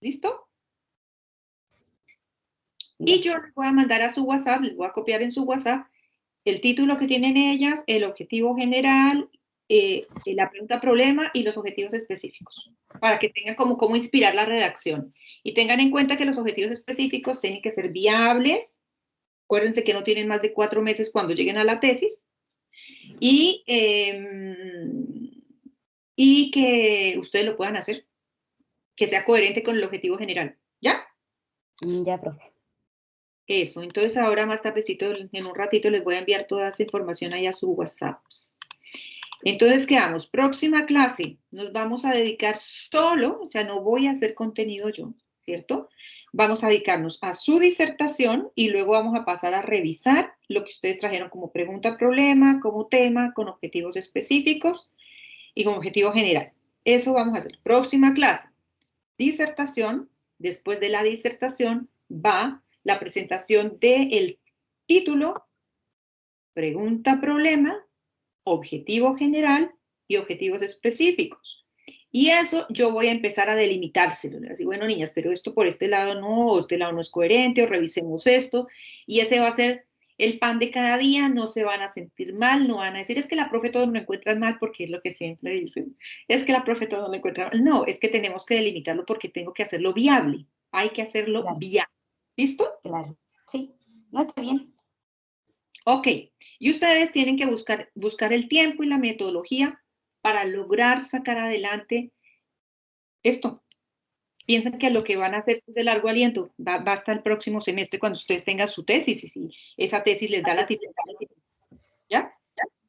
¿Listo? ya, Y yo les voy a mandar a su WhatsApp, les voy a copiar en su WhatsApp el título que tienen ellas, el objetivo general, la pregunta problema y los objetivos específicos, para que tengan como cómo inspirar la redacción. Y tengan en cuenta que los objetivos específicos tienen que ser viables. Acuérdense que no tienen más de 4 meses cuando lleguen a la tesis. Y que ustedes lo puedan hacer, que sea coherente con el objetivo general. ¿Ya? ya, profe. Eso. Entonces ahora más tardecito, en un ratito, les voy a enviar toda esa información ahí a su WhatsApp. Entonces quedamos, próxima clase, nos vamos a dedicar solo, o sea, no voy a hacer contenido yo, ¿cierto? Vamos a dedicarnos a su disertación y luego vamos a pasar a revisar lo que ustedes trajeron como pregunta-problema, como tema, con objetivos específicos y con objetivo general. Eso vamos a hacer. Próxima clase, disertación. Después de la disertación va la presentación del título, pregunta-problema, objetivo general y objetivos específicos. Y eso yo voy a empezar a delimitárselo. Así, bueno, niñas, pero esto por este lado no, o este lado no es coherente, o revisemos esto. Y ese va a ser el pan de cada día, no se van a sentir mal, no van a decir, es que la profe todo me encuentra mal, porque es lo que siempre dicen, es que la profe todo me encuentra mal. No, es que tenemos que delimitarlo porque tengo que hacerlo viable. Hay que hacerlo Claro, viable. ¿Listo? claro. Sí, no está bien. Ok, y ustedes tienen que buscar el tiempo y la metodología para lograr sacar adelante esto. Piensan que lo que van a hacer es de largo aliento, va hasta el próximo semestre cuando ustedes tengan su tesis y si esa tesis les da la titularidad. ¿Ya?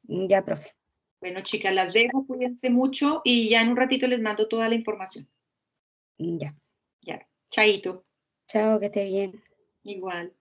Ya, profe. Bueno, chicas, las dejo, cuídense mucho y ya en un ratito les mando toda la información. Ya. Ya, chaito, Chao, que esté bien. igual.